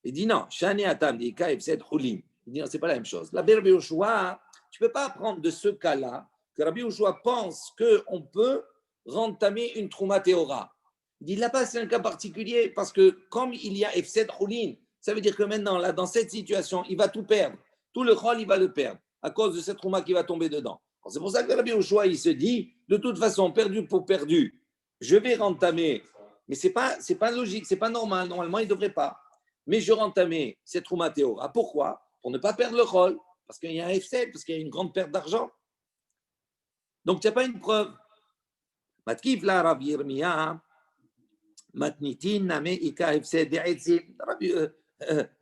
Il dit non, Shani Atam, il dit non, c'est pas la même chose. La Rabbi Yoshua, tu ne peux pas apprendre de ce cas-là que Rabbi Yoshua pense qu'on peut rentamer une Trouma Théora. Il dit là-bas, c'est un cas particulier parce que comme il y a Efsed Choulin, ça veut dire que maintenant, là, dans cette situation, il va tout perdre. Tout le Chol, il va le perdre à cause de cette Trouma qui va tomber dedans. Alors, c'est pour ça que Rabbi Yoshua, il se dit, de toute façon, perdu pour perdu, je vais rentamer. Mais ce n'est pas logique, ce n'est pas normal. Normalement, il ne devrait pas. Mais je rentamais cette Trouma Théora. Pourquoi? Pour ne pas perdre le Chol. Parce qu'il y a un F7, parce qu'il y a une grande perte d'argent. Donc, tu n'as pas une preuve. Matkif la Rav Yirmiya, Matnitin, Name, Ika, F7,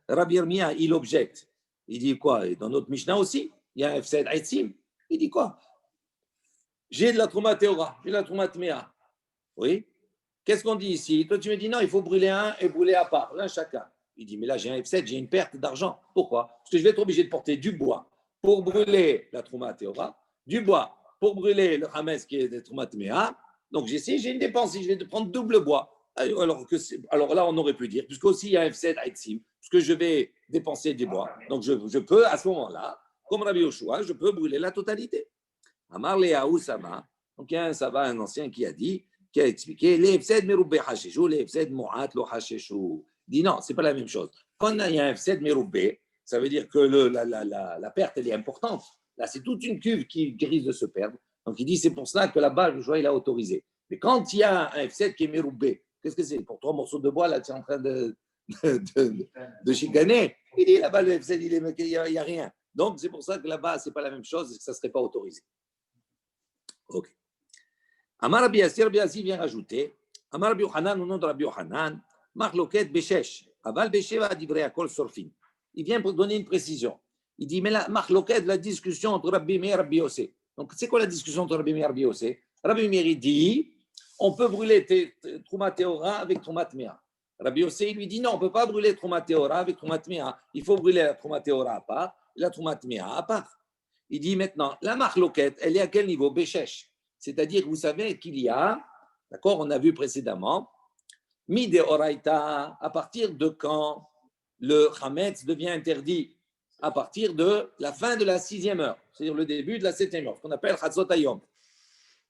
Rav Yirmiya, il objecte. Il dit quoi? Et dans notre Mishnah aussi, il y a un F7, Aitzim. Il dit quoi? J'ai de la Trouma Théora, j'ai de la Trouma Tmea. Oui. Qu'est-ce qu'on dit ici? Toi, tu me dis non, il faut brûler un et brûler à part, l'un chacun. Il dit, mais là, j'ai un F7, j'ai une perte d'argent. Pourquoi? Parce que je vais être obligé de porter du bois pour brûler la Trouma Théora, du bois pour brûler le Hametz qui est de Trouma Tmea. Donc, j'ai une dépense, je vais prendre double bois. Alors là, on aurait pu dire, puisque aussi il y a un F7 Aïtsim, puisque je vais dépenser du bois. Donc, je peux, à ce moment-là, comme Rabbi Yoshua, je peux brûler la totalité. Amar Leaou Sama, donc il y a un ancien qui a expliqué les F7 Meroubé Hacheshou, les F7 Moat Lo Hacheshou. Il dit non, ce n'est pas la même chose. Quand il y a un F7 Meroubé, ça veut dire que la perte, elle est importante. Là, c'est toute une cuve qui risque de se perdre. Donc, il dit c'est pour cela que là-bas, le joueur, il a autorisé. Mais quand il y a un F7 qui est Meroubé, qu'est-ce que c'est? Pour 3 morceaux de bois, là, tu es en train de chicaner. Il dit là-bas, le F7, il n'y a rien. Donc, c'est pour ça que là-bas, ce n'est pas la même chose et que ça ne serait pas autorisé. Ok. Amar Rabbi Yassi vient rajouter, Amar Rabbi Yochanan, au nom de Rabbi Yochanan, Marloket Beshesh, Aval Besheva Divrei Akol Sorfin. Il vient pour donner une précision. Il dit, mais la Marloket, la discussion entre Rabbi Meir et Rabbi Yossé. Donc, c'est quoi la discussion entre Rabbi Meir et Rabbi Yossé? Rabbi Meir dit, on peut brûler Trouma Théora avec Trouma Tmea. Rabbi Yossé lui dit, non, on ne peut pas brûler Trouma Théora avec Trouma Tmea. Il faut brûler la Trouma Théora à part, la Trouma Tmea à part. Il dit maintenant, la Marloket, elle est à quel niveau? Beshesh. C'est-à-dire, vous savez qu'il y a, d'accord, on a vu précédemment, Mide Oraita, à partir de quand le Hametz devient interdit? À partir de la fin de la 6e heure, c'est-à-dire le début de la 7e heure, ce qu'on appelle Chatzot Hayom.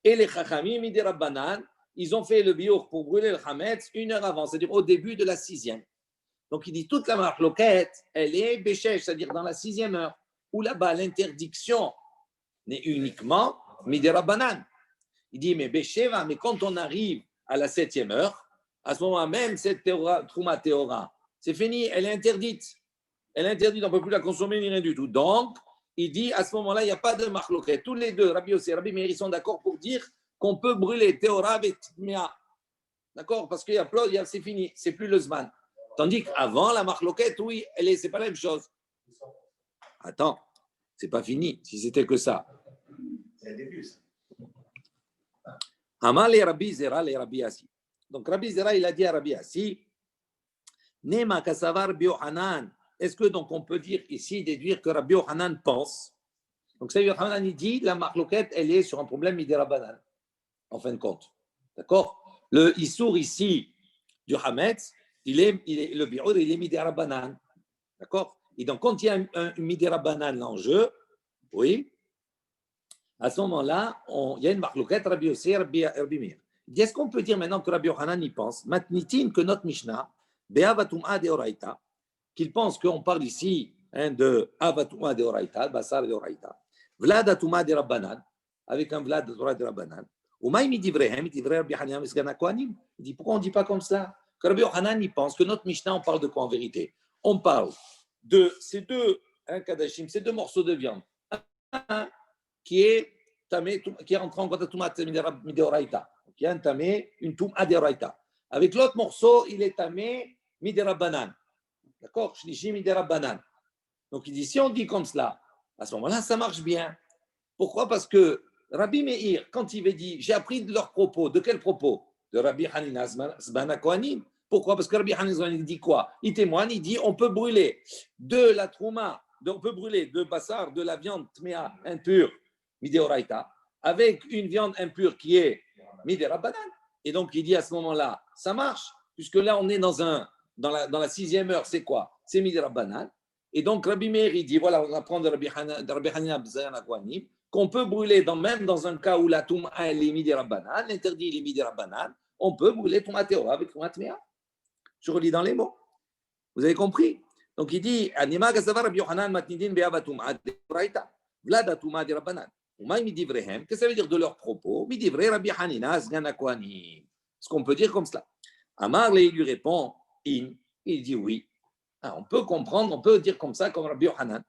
Et les Chachamim, Mide Rabbanan, ils ont fait le biour pour brûler le Hametz 1 heure avant, c'est-à-dire au début de la 6e. Donc il dit, toute la Marloquette, elle est Béchesh, c'est-à-dire dans la 6e heure, où là-bas l'interdiction n'est uniquement Mide Rabbanan. Il dit, mais Bécheva, mais quand on arrive à la 7e heure, à ce moment même, cette Trouma Théora, c'est fini, elle est interdite. Elle est interdite, on ne peut plus la consommer ni rien du tout. Donc, il dit, à ce moment-là, il n'y a pas de marloquet. Tous les deux, Rabbi Yossé et Rabbi Meir, ils sont d'accord pour dire qu'on peut brûler Théora avec Tmea. D'accord? Parce qu'il y a c'est fini, c'est plus le Zman. Tandis qu'avant, la marloquette, oui, c'est pas la même chose. Attends, c'est pas fini, si c'était que ça. C'est le début, ça. Amal et Rabbi Zera, les Rabbi Yassi. Donc Rabbi Zera, il a dit à Rabbi Yassi, Nema Kasavar Biohanan. Est-ce que donc on peut dire ici, déduire que Rabbi Yohanan pense? Donc ça, Yohanan, il dit, la marloquette, elle est sur un problème Midirabanan, en fin de compte. D'accord? Le Issour ici du Hametz, le Bi'ur, il est Midirabanan. D'accord? Et donc quand il y a un Midirabanan en jeu, oui, à ce moment-là, il y a une marloquette, Rabbi Yossé, Rabbi Meir. Est-ce qu'on peut dire maintenant que Rabbi Yochanan y pense, Matnitin, que notre Mishnah, Be'avatum'a de Oraita, qu'il pense qu'on parle ici de Avatum'a de Oraita, Basar de Oraita, Vladatuma de Rabbanan, avec un Vlad de Torah de Rabbanan, ou Maïmi Divrehem, Divrei Rabbi Hanina Mesgana Kohanim. Il dit, pourquoi on ne dit pas comme cela? Que Rabbi Yochanan y pense que notre Mishnah, on parle de quoi en vérité? On parle de ces deux kadashim, ces deux morceaux de viande. Un qui est rentré en contact avec Mideoraita, qui a entamé une Touma Deoraita. Avec l'autre morceau, il est tamé Miderabanan. D'accord? Shlishi Miderabanan. Donc il dit, si on dit comme cela, à ce moment-là, ça marche bien. Pourquoi? Parce que Rabbi Meir, quand il avait dit, j'ai appris de leurs propos, de quels propos? De Rabbi Hanina Zbana Kohanim. Pourquoi? Parce que Rabbi Hanina dit quoi? Il témoigne, il dit, on peut brûler de la Trouma, on peut brûler de Bassar, de la viande Tmea impure, Mideoraita, avec une viande impure qui est Midi Rabbanan. Et donc, il dit à ce moment-là, ça marche, puisque là, on est dans la 6e heure, c'est quoi? C'est Midi Rabbanan. Et donc, Rabbi Meir, il dit, voilà, on apprend de Rabbi Hanina Bzayan Akwanim, qu'on peut brûler, même dans un cas où la Touma elle est Midi Rabbanan, l'interdit il est Midi Rabbanan, on peut brûler Touma Teora avec Touma Tmea. Je relis dans les mots. Vous avez compris? Donc, il dit, Anima Gazavar Rabbi Yohanan Matnidin Be'ava Touma Deoraita, Vlada Touma de Rabbanan. Qu'est-ce que ça veut dire de leurs propos? Rabbi Hanina Sgan Akwanim. Est-ce qu'on peut dire comme cela? Amar lui répond, il dit oui. On peut comprendre, on peut dire comme ça, comme Rabbi Yohanan.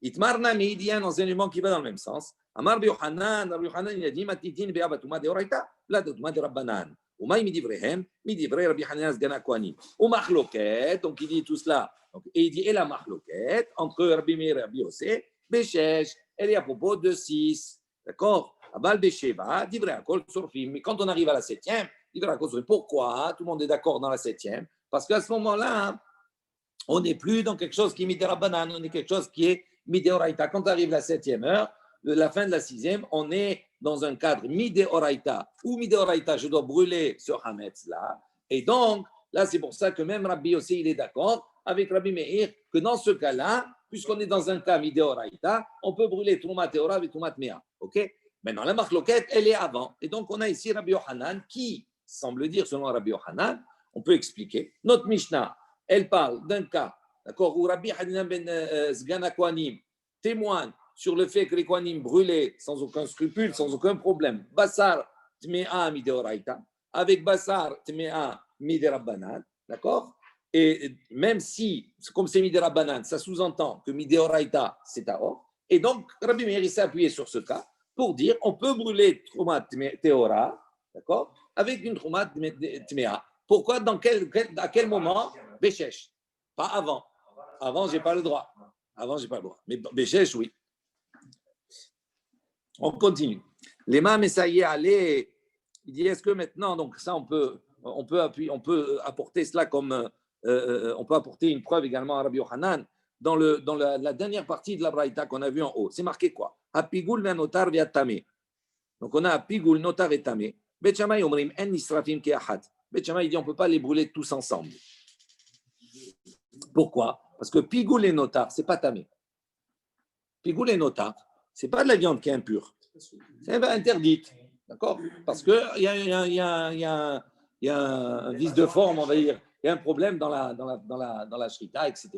Itmarna, mais il y a un enseignement qui va dans le même sens. Amar Rabbi Yohanan, il a dit, Matidin be'abatuma deoraita, la deoratuma de Rabbanan. Umay midivrehem, midivre Rabbi Hanan Sgan Akwanim. Ou machloket, donc il dit tout cela. Et il dit, et la machloket, entre Rabbi Meir et Rabbi Yossé, Beshesh, elle est à propos de 6. D'accord? Abal Besheva, divrei akol surfim. Mais quand on arrive à la 7e, divrei akol surfim. Pourquoi? Tout le monde est d'accord dans la 7e. Parce qu'à ce moment-là, on n'est plus dans quelque chose qui est midérabanan, on est quelque chose qui est midéoraita. Quand arrive la 7e heure, la fin de la 6e, on est dans un cadre midéoraita. Ou midéoraita, je dois brûler ce hametz là. Et donc, là, c'est pour ça que même Rabbi aussi, il est d'accord avec Rabbi Meir que dans ce cas-là, puisqu'on est dans un cas midéoraita, on peut brûler Trouma Teora avec Trouma Tmea. OK? Maintenant, la marloquette, elle est avant. Et donc, on a ici Rabbi Yohanan qui semble dire, selon Rabbi Yohanan, on peut expliquer. Notre Mishnah, elle parle d'un cas, d'accord, où Rabbi Hanina ben Sgan Akwanim témoigne sur le fait que les Kwanim brûlaient sans aucun scrupule, sans aucun problème. Bassar Tmea Mideoraita, avec Bassar Tmea Miderabbanan, d'accord? Et même si, comme c'est Miderabbanan, ça sous-entend que Mideoraita, c'est Taor. Et donc, Rabbi Meir s'est appuyé sur ce cas pour dire on peut brûler Trouma Teora, d'accord, avec une Trouma Tmea. Pourquoi? À quel moment? Béchesh. Pas avant. Avant, je n'ai pas le droit. Mais Béchesh, oui. On continue. Les mains Messaïe allez. Il dit est-ce que maintenant, donc ça, on peut apporter cela comme. On peut apporter une preuve également à Rabbi Yohanan dans la dernière partie de la Braïta qu'on a vue en haut. C'est marqué quoi? Apigul notar viatame. Donc on a Apigul notar et tame. Bet Shammai omrim en nisrafim ke'achat. Bet Shammai il dit on ne peut pas les brûler tous ensemble. Pourquoi? Parce que Pigoul et notar, ce n'est pas tamé. Pigoul et notar, ce n'est pas de la viande qui est impure. C'est interdite. D'accord? Parce qu'il y a un vice de forme, on va dire. Il y a un problème dans la shrita, etc.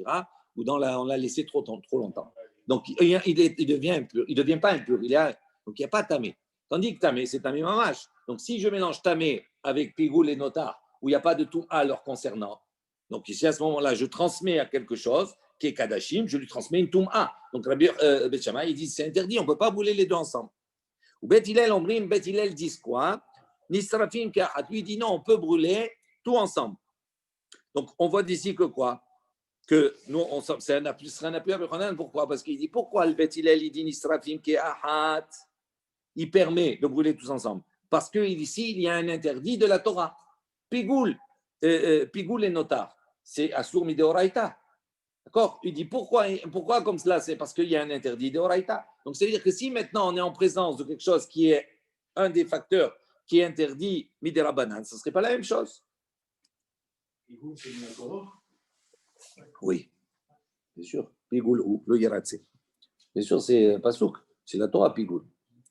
Ou on l'a laissé trop longtemps. Donc, il devient impur. Il ne devient pas impur. Donc, il n'y a pas tamé. Tandis que tamé, c'est tamé mamash. Donc, si je mélange tamé avec pigoul et notar, où il n'y a pas de tout à leur concernant, donc ici, à ce moment-là, je transmets à quelque chose qui est kadashim, je lui transmets une toum'a. Donc, Rabbi Bet Shammai, il dit c'est interdit, on ne peut pas brûler les deux ensemble. Ou Bet Hillel, Omrim, Bet Hillel disent quoi? Nisrafim ka'at. Lui dit non, on peut brûler tout ensemble. Donc, on voit d'ici que quoi? Que nous, ça n'a plus à Yohanan. Pourquoi? Parce qu'il dit pourquoi le Bet Hillel, il dit Nisrafim ka'at? Il permet de brûler tous ensemble. Parce qu'ici, il y a un interdit de la Torah. Pigoul et notar, c'est Asur Mideoraita. D'accord? Il dit pourquoi comme cela? C'est parce qu'il y a un interdit d'Oraita. Donc, c'est-à-dire que si maintenant on est en présence de quelque chose qui est un des facteurs qui est interdit Miderabanan, ce ne serait pas la même chose. Oui, bien sûr. Pigoul ou le Yeratse. Bien sûr, c'est pas souk, c'est la Torah Pigoul.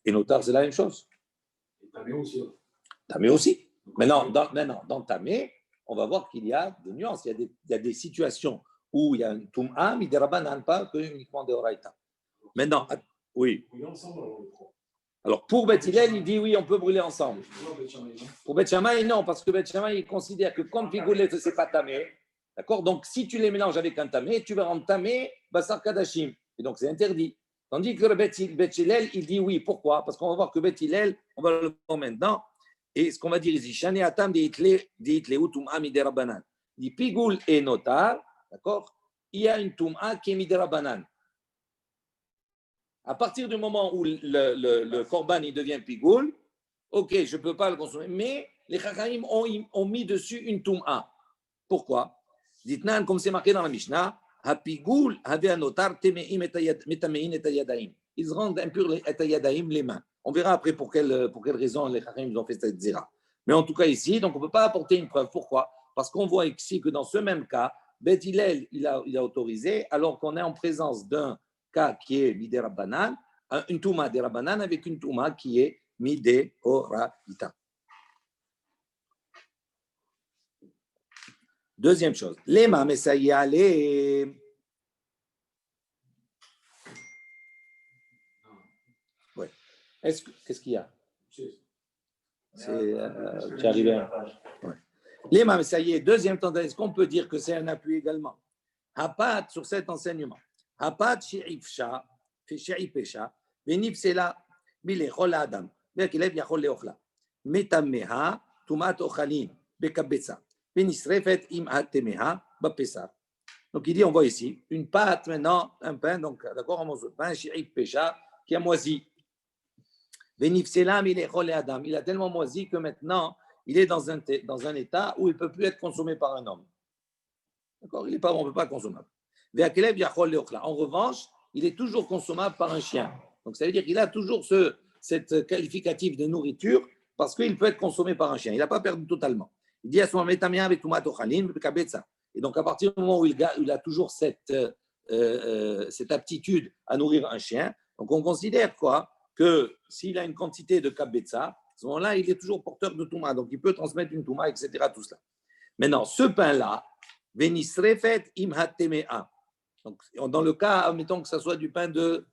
Et notar, c'est la même chose. Tamé aussi. Tamé aussi. Maintenant, dans Tamé, on va voir qu'il y a des nuances. Il y a des situations où il y a un Tum'a, mais des Rabbanan, pas que uniquement des Oraita. Maintenant, oui. Alors, pour Beth Hillel, il dit oui, on peut brûler ensemble. Pour Beth Shammai, non, parce que Beth Shammai, il considère que comme Pigoulet, ce n'est pas Tamé. D'accord? Donc, si tu les mélanges avec un Tamé, tu vas rendre Tamé Bassar Kadashim. Et donc, c'est interdit. Tandis que Beth Hillel, il dit oui. Pourquoi? Parce qu'on va voir que Beth Hillel, on va le voir maintenant. Et ce qu'on va dire ici, Shane Atam de Hitleu Tum'a Miderabanan. Il dit Pigoul et Notar. D'accord? Il y a une Toum'a qui est Miderabanan. À partir du moment où le Korban il devient Pigoul, ok, je ne peux pas le consommer, mais les Chachamim ont mis dessus une Toum'a. Pourquoi? Dites-nous, comme c'est marqué dans la Mishnah, Hapigoul, Hade Anotar, Temeim et Yadaim. Ils rendent impurs les Yadaim, les mains. On verra après pour quelle raison les Chachamim ont fait cette zéra. Mais en tout cas ici, donc on ne peut pas apporter une preuve. Pourquoi? Parce qu'on voit ici que dans ce même cas, Bet Hillel, il a autorisé, alors qu'on est en présence d'un cas qui est Midé Rabbanan, une Touma des Rabbanan avec une Touma qui est Midé Oraita. Deuxième chose, Lema Messaïa, ouais. Qu'est-ce qu'il y a? Tu es arrivé. Ouais. Lema Messaïa, deuxième tendance, est-ce qu'on peut dire que c'est un appui également? Hapat sur cet enseignement. Hapat Shi'ifsha, Shi'ipesha, Venipsela, Bilechol Adam, Bekilev Yachol Leochla, Metameha, Tumat Ochalin, Bekabetsa. Donc il dit, on voit ici, une pâte maintenant, un pain, donc d'accord, un morceau de pain, shi'ib pesha, qui a moisi. Venifselam, il est cholé Adam. Il a tellement moisi que maintenant, il est dans un état où il ne peut plus être consommé par un homme. D'accord, on ne peut pas consommer. En revanche, il est toujours consommable par un chien. Donc ça veut dire qu'il a toujours cette qualificatif de nourriture parce qu'il peut être consommé par un chien. Il n'a pas perdu totalement. Il dit à son métamien avec Toumat Ochalin, et donc à partir du moment où il a toujours cette aptitude à nourrir un chien, donc on considère quoi? Que s'il a une quantité de kabetza, à ce moment-là, il est toujours porteur de Touma, donc il peut transmettre une Touma, etc. Tout cela. Maintenant, ce pain-là, Venisrefet imhatemea. Donc, dans le cas, mettons que ce soit du pain de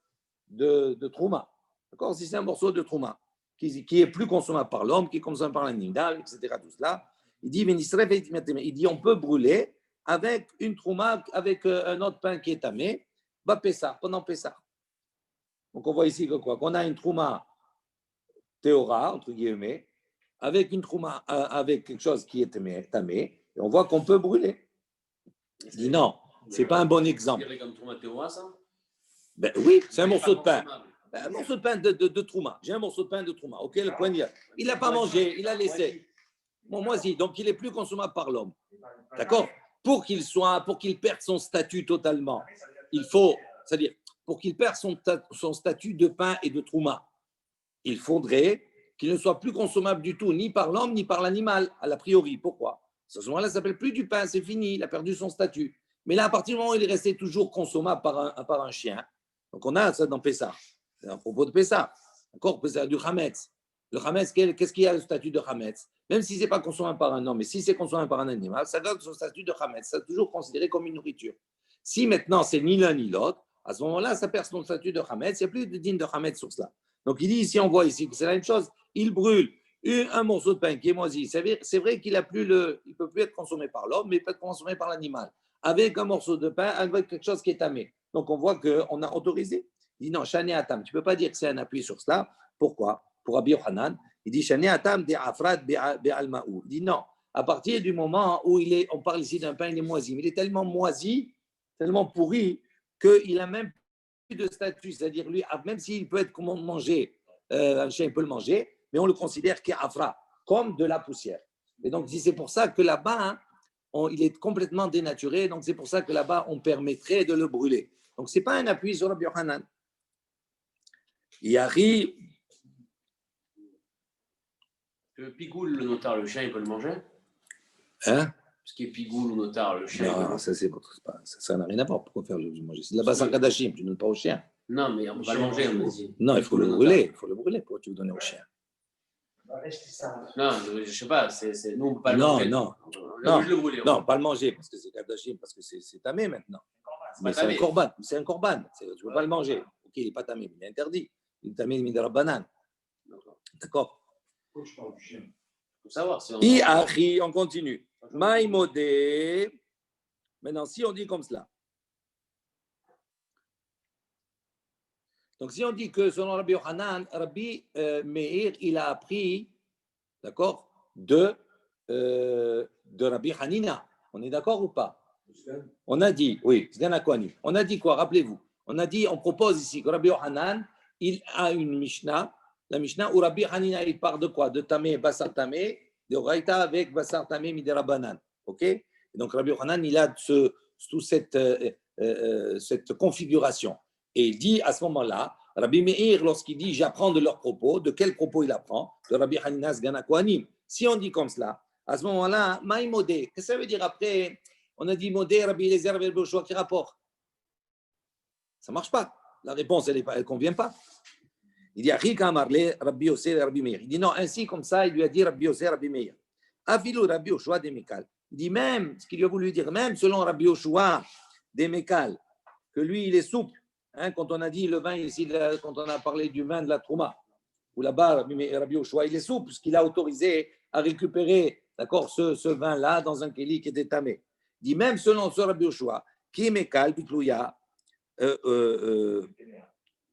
Trouma, d'accord? Si c'est un morceau de Trouma qui est plus consommable par l'homme, qui est consommable par l'animal, etc. Tout cela. Il dit, on peut brûler avec une trouma, avec un autre pain qui est tamé, pendant Pessah. Donc on voit ici que quoi? Qu'on a une trouma théora, entre guillemets, avec une trouma, avec quelque chose qui est tamé, et on voit qu'on peut brûler. Il dit non, ce n'est pas un bon exemple. C'est comme trouma théora, ça? Ben oui, c'est un morceau de pain. Un morceau de pain de trouma. J'ai un morceau de pain de trouma. Ok, le poignet. Il n'a pas mangé, il a laissé. Bon, moisi, donc il est plus consommable par l'homme. D'accord? Pour qu'il perde son statut totalement, il faut, c'est-à-dire, pour qu'il perde son statut de pain et de trouma, il faudrait qu'il ne soit plus consommable du tout, ni par l'homme, ni par l'animal, à l'a priori. Pourquoi? À ce moment-là, ça ne s'appelle plus du pain, c'est fini, il a perdu son statut. Mais là, à partir du moment où il est resté toujours consommable par un chien, donc on a ça dans Pessah, c'est à propos de Pessah, encore Pessah du Hametz. Le Hametz, qu'est-ce qu'il y a le statut de Hametz? Même si ce n'est pas consommé par un homme, mais si c'est consommé par un animal, ça garde son statut de Hametz. C'est toujours considéré comme une nourriture. Si maintenant, c'est ni l'un ni l'autre, à ce moment-là, ça perd son statut de Hametz. Il n'y a plus de digne de Hametz sur cela. Donc, il dit ici, on voit ici que c'est la même chose. Il brûle un morceau de pain qui est moisi. C'est vrai qu'il ne peut plus être consommé par l'homme, mais il peut être consommé par l'animal. Avec un morceau de pain, avec quelque chose qui est tamé. Donc, on voit qu'on a autorisé. Il dit non, Shane Atam, tu ne peux pas dire que c'est un appui sur cela. Pourquoi? Pour Rabbi Yochanan, il dit Shane Atam de Afrat Be'almaou. Il dit non, à partir du moment où on parle ici d'un pain, il est moisi. Mais il est tellement moisi, tellement pourri, qu'il n'a même plus de statut. C'est-à-dire, lui, même s'il peut être mangé, un chien peut le manger, mais on le considère qu'Afra, comme de la poussière. Et donc, c'est pour ça que là-bas, il est complètement dénaturé. Donc, c'est pour ça que là-bas, on permettrait de le brûler. Donc, ce n'est pas un appui sur Rabbi Yochanan. Yari. Le pigoule, le notar, le chien, il peut le manger? Hein? Ce qui est pigoule ou notar, le chien. Non, ça n'a rien à voir. Pourquoi faire le manger? C'est de la basse kadashim, tu ne donnes pas au chien. Non, mais on va le manger, on dit. Non, il faut le brûler. Il faut le brûler pour que tu le donnes au chien. Non, je ne sais pas. Nous, on ne peut pas le manger. Non, pas le manger, parce que c'est kadashim, parce que c'est tamé maintenant. Mais c'est un korban. Tu ne peux pas le manger. Ok, il n'est pas tamé, mais il est interdit. Il est tamé de banane. D'accord. Il faut savoir si on continue. Maïmodé. Maintenant, si on dit comme cela. Donc, si on dit que selon Rabbi Yochanan, Rabbi Meir, il a appris, d'accord, de Rabbi Hanina. On est d'accord ou pas? On a dit, oui, on a dit quoi? Rappelez-vous. On propose ici que Rabbi Yochanan, il a une Mishnah. La Mishnah où Rabbi Hanina, il parle de quoi? De Tamé, Basar Tamé, de Oraita avec Basar Tamé, Midera Banan. Ok? Et donc Rabbi Yochanan, il a toute cette configuration. Et il dit à ce moment-là, Rabbi Meir, lorsqu'il dit j'apprends de leurs propos, de quels propos il apprend? De Rabbi Hanina Sgana Kohanim. Si on dit comme cela, à ce moment-là, Maï Modé, qu'est-ce que ça veut dire après? On a dit Modé, Rabbi Eliezer, Rabbi Yoshua, qui rapport? Ça ne marche pas. La réponse, elle ne convient pas. Il dit Achika Marle, Rabbi Yosef et Rabbi Meir. Il dit non, ainsi comme ça, il lui a dit Rabbi Yosef et Rabbi Meir. Afilou Rabbi Yoshua des Mekal. Il dit même, ce qu'il lui a voulu dire, même selon Rabbi Yoshua des Mekal, que lui, il est souple. Hein, quand on a dit le vin ici, quand on a parlé du vin de la Trouma, où là-bas, Rabbi Yoshua, il est souple, parce qu'il a autorisé à récupérer, d'accord, ce vin-là dans un kéli qui était tamé. Il dit même selon ce Rabbi Yoshua, qui est Mekal, Bitlouya,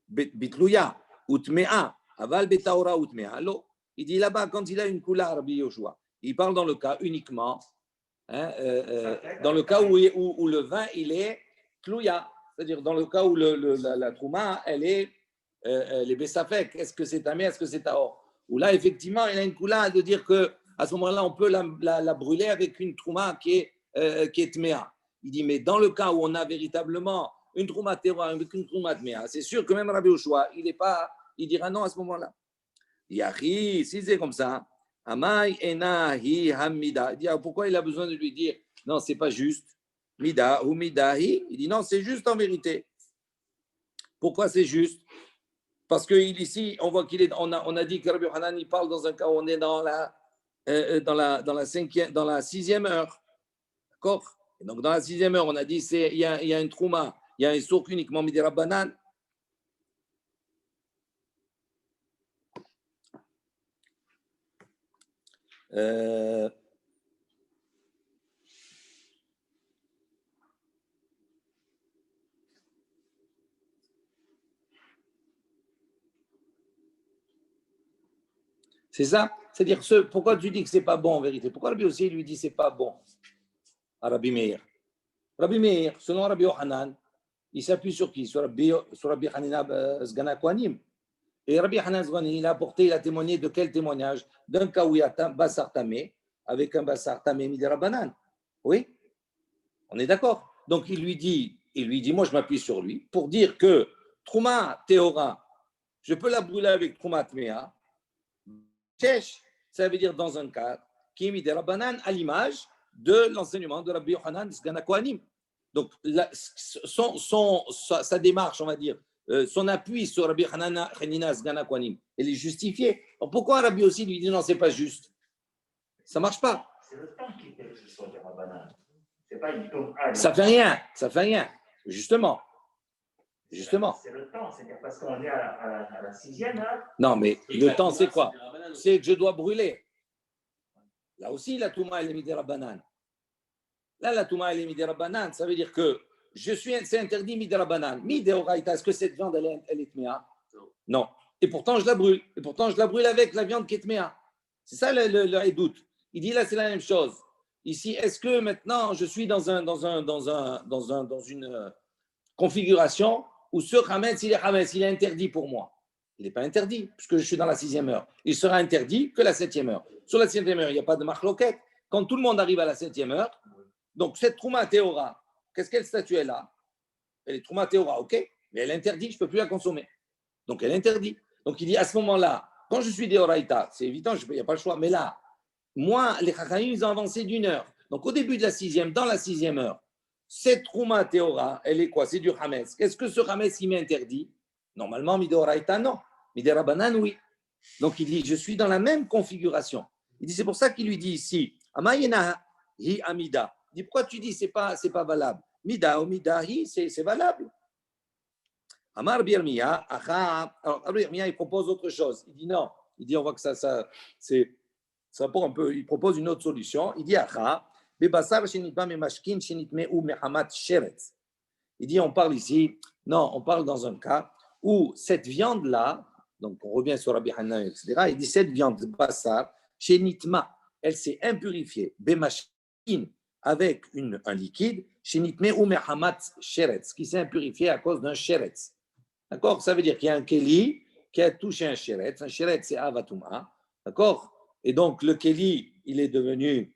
Bitlouya, Utmea, Aval Betaora Utmea. Alors, il dit là-bas, quand il a une coula, Rabbi Yoshua, il parle dans le cas uniquement, hein, dans le cas où le vin, il est Tlouya, c'est-à-dire dans le cas où la Trouma, elle est Bessafek. Est-ce que c'est tamé, est-ce que c'est taor? Où là, effectivement, il a une coula de dire qu'à ce moment-là, on peut la brûler avec une Trouma qui est Tmea. Il dit, mais dans le cas où on a véritablement une Trouma Théora avec une Trouma Tmea, c'est sûr que même Rabbi Yoshua, il dira non à ce moment-là. Yahi, si c'est comme ça, Amai ena hi hamida. Il dit, pourquoi il a besoin de lui dire non, c'est pas juste? Mida ou midahi. Il dit non, c'est juste en vérité. Pourquoi c'est juste? Parce que ici, on voit on a dit que Rabbi Hanan il parle dans un cas où on est dans la sixième heure. D'accord? Et donc dans la sixième heure, on a dit il y a une trouma, il y a un souk uniquement midera banane. C'est ça? C'est-à-dire, pourquoi tu dis que ce n'est pas bon en vérité? Pourquoi Rabbi aussi lui dit que ce n'est pas bon à Rabbi Meir? Rabbi Meir, selon Rabbi Yohanan, il s'appuie sur qui? Sur Rabbi Hanina Sgana Kohanim. Et Rabbi Hanan Zrani, il a témoigné de quel témoignage? D'un cas où il y a un bassar tamé, avec un bassar tamé midera banane. Oui? On est d'accord? Donc il lui dit, moi je m'appuie sur lui, pour dire que Trouma Théora, je peux la brûler avec Trouma Tméa. Chesh, ça veut dire dans un cas, qui est midera banane, à l'image de l'enseignement de Rabbi Yohanan Sgana Kohanim. Donc sa démarche, on va dire, son appui sur Rabbi Hanina Sgana Kohanim, elle est justifiée. Donc pourquoi Rabbi aussi lui dit non, c'est pas juste? Ça marche pas. C'est le temps qui fait que ce soit des rabbanan. C'est pas une tombe. Ça fait rien. Justement. C'est le temps, c'est parce qu'on est à la sixième heure. Non, mais le temps, c'est quoi? C'est que je dois brûler. Là aussi, la Touma, elle est midera banane. Là, la Touma, elle est midera banane. Ça veut dire que c'est interdit midera banane. Mideoraita, est-ce que cette viande, elle est tméa? Non. Et pourtant, je la brûle. Et pourtant, je la brûle avec la viande qui est tméa. C'est ça le doute. Il dit là, c'est la même chose. Ici, est-ce que maintenant, je suis dans une configuration où ce Hametz, il est interdit pour moi? Il n'est pas interdit, puisque je suis dans la sixième heure. Il sera interdit que la septième heure. Sur la septième heure, il n'y a pas de marloquette. Quand tout le monde arrive à la septième heure, donc cette Trouma Théora, quel statut elle a? Elle est Trouma Théora, ok, mais elle est interdite, je ne peux plus la consommer. Donc elle est interdite. Donc il dit à ce moment-là, quand je suis Deoraita, c'est évident, il n'y a pas le choix, mais là, moi, les Chachamim, ils ont avancé d'une heure. Donc au début de la sixième, dans la sixième heure, cette Trouma Théora, elle est quoi? C'est du Hametz. Qu'est-ce que ce Hametz, il m'interdit? Normalement, Mideoraita, non. Midera Banan, oui. Donc il dit, je suis dans la même configuration. Il dit, c'est pour ça qu'il lui dit ici, Amayena hi amida. Il dit, pourquoi tu dis c'est pas valable? Mida ou mida hi, c'est valable. Amar Birmiya, alors Birmiya, il propose autre chose. Il dit non. Il dit, on voit que ça pour un peu. Il propose une autre solution. Il dit, il dit, on parle ici, non, on parle dans un cas où cette viande-là, donc on revient sur Rabbi Hanan, etc., il dit, cette viande, bassar, chez Nitma, elle s'est impurifiée, bemashkin, avec un liquide, chez Nitme ou mehamat sheretz, qui s'est impurifié à cause d'un sheretz. D'accord? Ça veut dire qu'il y a un keli qui a touché un sheretz. Un sheretz, c'est avatuma. D'accord? Et donc, le keli, il est devenu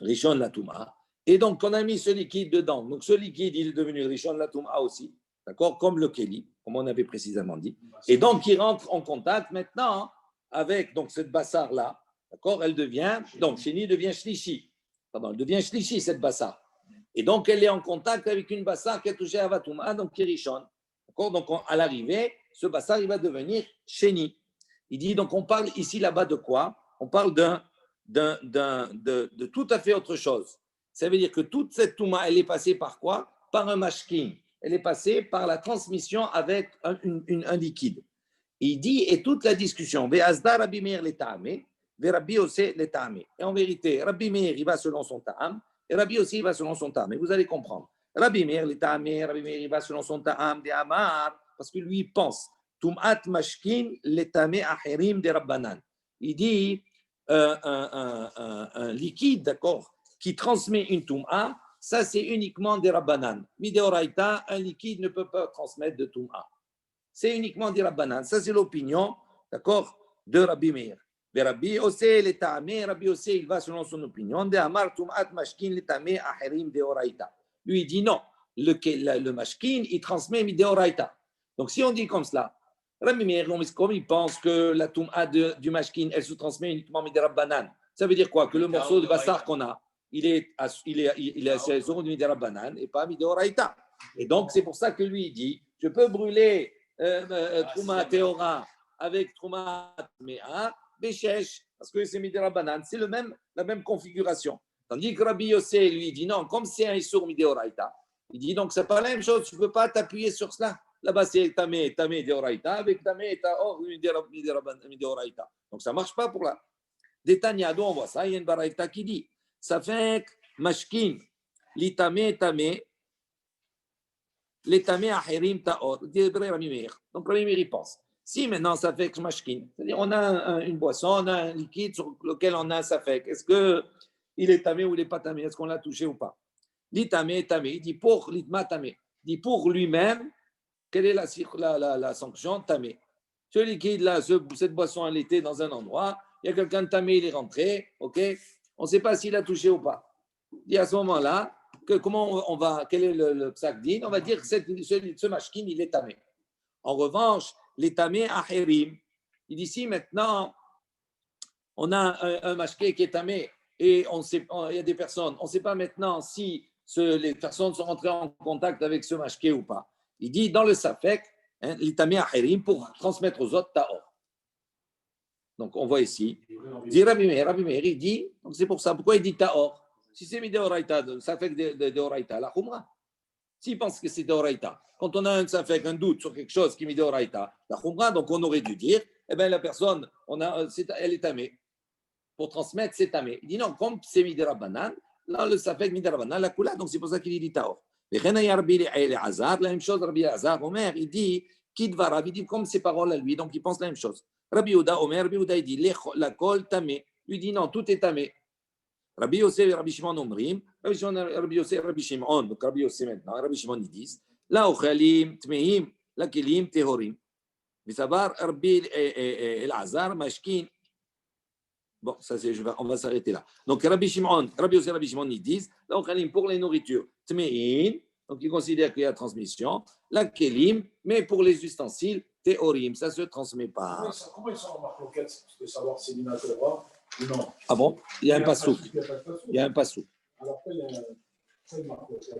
rishon latuma. Et donc, on a mis ce liquide dedans. Donc, ce liquide, il est devenu rishon latuma aussi. D'accord? Comme le keli. comme on avait précisément dit. Et donc, il rentre en contact maintenant avec donc, cette bassar-là. D'accord? Elle devient, donc, Sheni devient Shlishi. Pardon, elle devient Shlishi, cette bassar. Et donc, elle est en contact avec une bassar qui a touché à Vatouma, donc Kirishon. D'accord? Donc, à l'arrivée, ce bassar, il va devenir Sheni. Il dit, donc, on parle ici, là-bas, de quoi? On parle de tout à fait autre chose. Ça veut dire que toute cette Touma, elle est passée par quoi? Par un mashkin. Elle est passée par la transmission avec un liquide. Il dit, et toute la discussion, Ve'azda Rabbi Meir le ta'ame, Ve'Rabbi Ose le ta'ame. Et en vérité, Rabbi Meir, il va selon son ta'am, et Rabbi aussi, il va selon son ta'am. Et vous allez comprendre. Rabbi Meir le ta'ame, Rabbi Meir, il va selon son ta'am, de Amar, parce que lui, il pense, Tum'at mashkin le ta'ame ahirim de Rabbanan. Il dit, un liquide, d'accord, qui transmet une Tum'a, ça c'est uniquement des Rabbanan. Mideoraita, un liquide ne peut pas transmettre de Tum'a. C'est uniquement des Rabbanan. Ça c'est l'opinion, d'accord, de Rabbi Meir. Mais Rabbi Osé, le Ta'ame, Rabbi Osé, il va selon son opinion, de Amar Tum'at Mashkin, le Ta'ame, Ahirim, Deoraita. Lui, il dit non, le Mashkin, il transmet Mideoraita. Donc si on dit comme cela, Rabbi Meir, comme il pense que la Tum'a du Mashkin, elle se transmet uniquement Miderabbanan. Ça veut dire quoi? Que le morceau de bassar qu'on a, il est à sur Miderabbanan et pas Mideoraita. Et donc, c'est pour ça que lui, il dit, je peux brûler Trouma Teora avec Trouma Mea, Beshesh, parce que c'est Miderabbanan. C'est la même configuration. Tandis que Rabbi Yossé, lui, dit non, comme c'est un Issour Mideoraita, il dit donc, c'est pas la même chose, tu ne peux pas t'appuyer sur cela. Là-bas, c'est Tamé Deoraita, avec Tamé Taor Mideoraita. Donc, ça ne marche pas pour là. Détania, on voit ça, il y a une baraita qui dit ça fait Mashkin, l'Itamé Tamé, l'Itamé Ahirim Taor. Donc, Rabbi Meir, il pense. Si maintenant ça fait Mashkin, c'est-à-dire on a une boisson, on a un liquide sur lequel on a un safek, est-ce qu'il est tamé ou il n'est pas tamé, est-ce qu'on l'a touché ou pas? L'Itamé Tamé, il dit pour l'Itma Tamé, il dit pour lui-même. Quelle est la sanction? Tamé. Ce liquide-là, cette boisson, elle était dans un endroit, il y a quelqu'un de tamé, il est rentré, ok? On ne sait pas s'il a touché ou pas. Et à ce moment-là, quel est le psak-din? On va dire que ce mashkin, il est tamé. En revanche, les tamé ahirim, il dit si maintenant, on a un mashkin qui est tamé et il y a des personnes, on ne sait pas maintenant si les personnes sont rentrées en contact avec ce mashkin ou pas. Il dit dans le Safek, l'Itamé Ahirim pour transmettre aux autres Taor. Donc on voit ici, dit Rabbi Meir, il dit, donc c'est pour ça, pourquoi il dit Taor? Si c'est Mideoraita, le Safek de Oraita, la Khumra. S'il pense que c'est Deoraita, quand on a un Safek, un doute sur quelque chose qui est Mideoraita, la Khumra, donc on aurait dû dire, eh bien la personne, elle est tamée. Pour transmettre, c'est tamé. Il dit non, comme c'est Miderabanan, là le Safek Miderabanan, la Kula, donc c'est pour ça qu'il dit Taor. La même chose, Rabbi Azar, Omer, il dit, il dit comme ses paroles à lui, donc il pense la même chose. Rabbi Ouda, Omer, Rabbi Ouda, il dit, la kol tamé. Lui dit non, tout est tamé. Rabbi Yosef et Rabbi Shimon Omrim, Rabbi Yosef et Rabbi Shimon, donc Rabbi Yosef maintenant, Rabbi Shimon, ils disent, la ochalim tmeim, la kelim tehorim. Visabar, Rabbi El-Azar, Mashkin. Bon, ça on va s'arrêter là. Donc, Rabbi Shimon, Rabbi Yosef et Rabbi Shimon, ils disent, la ochalim pour les nourritures, tmein, donc ils considèrent qu'il y a transmission, la kelim, mais pour les ustensiles, tehorim, ça ne se transmet pas. Comment ils sont en marque-loquette de savoir si c'est une Torah ou non? Ah bon? Il y a un passouk. Il y a un passouk. Alors, après, il y a une marque-loquette.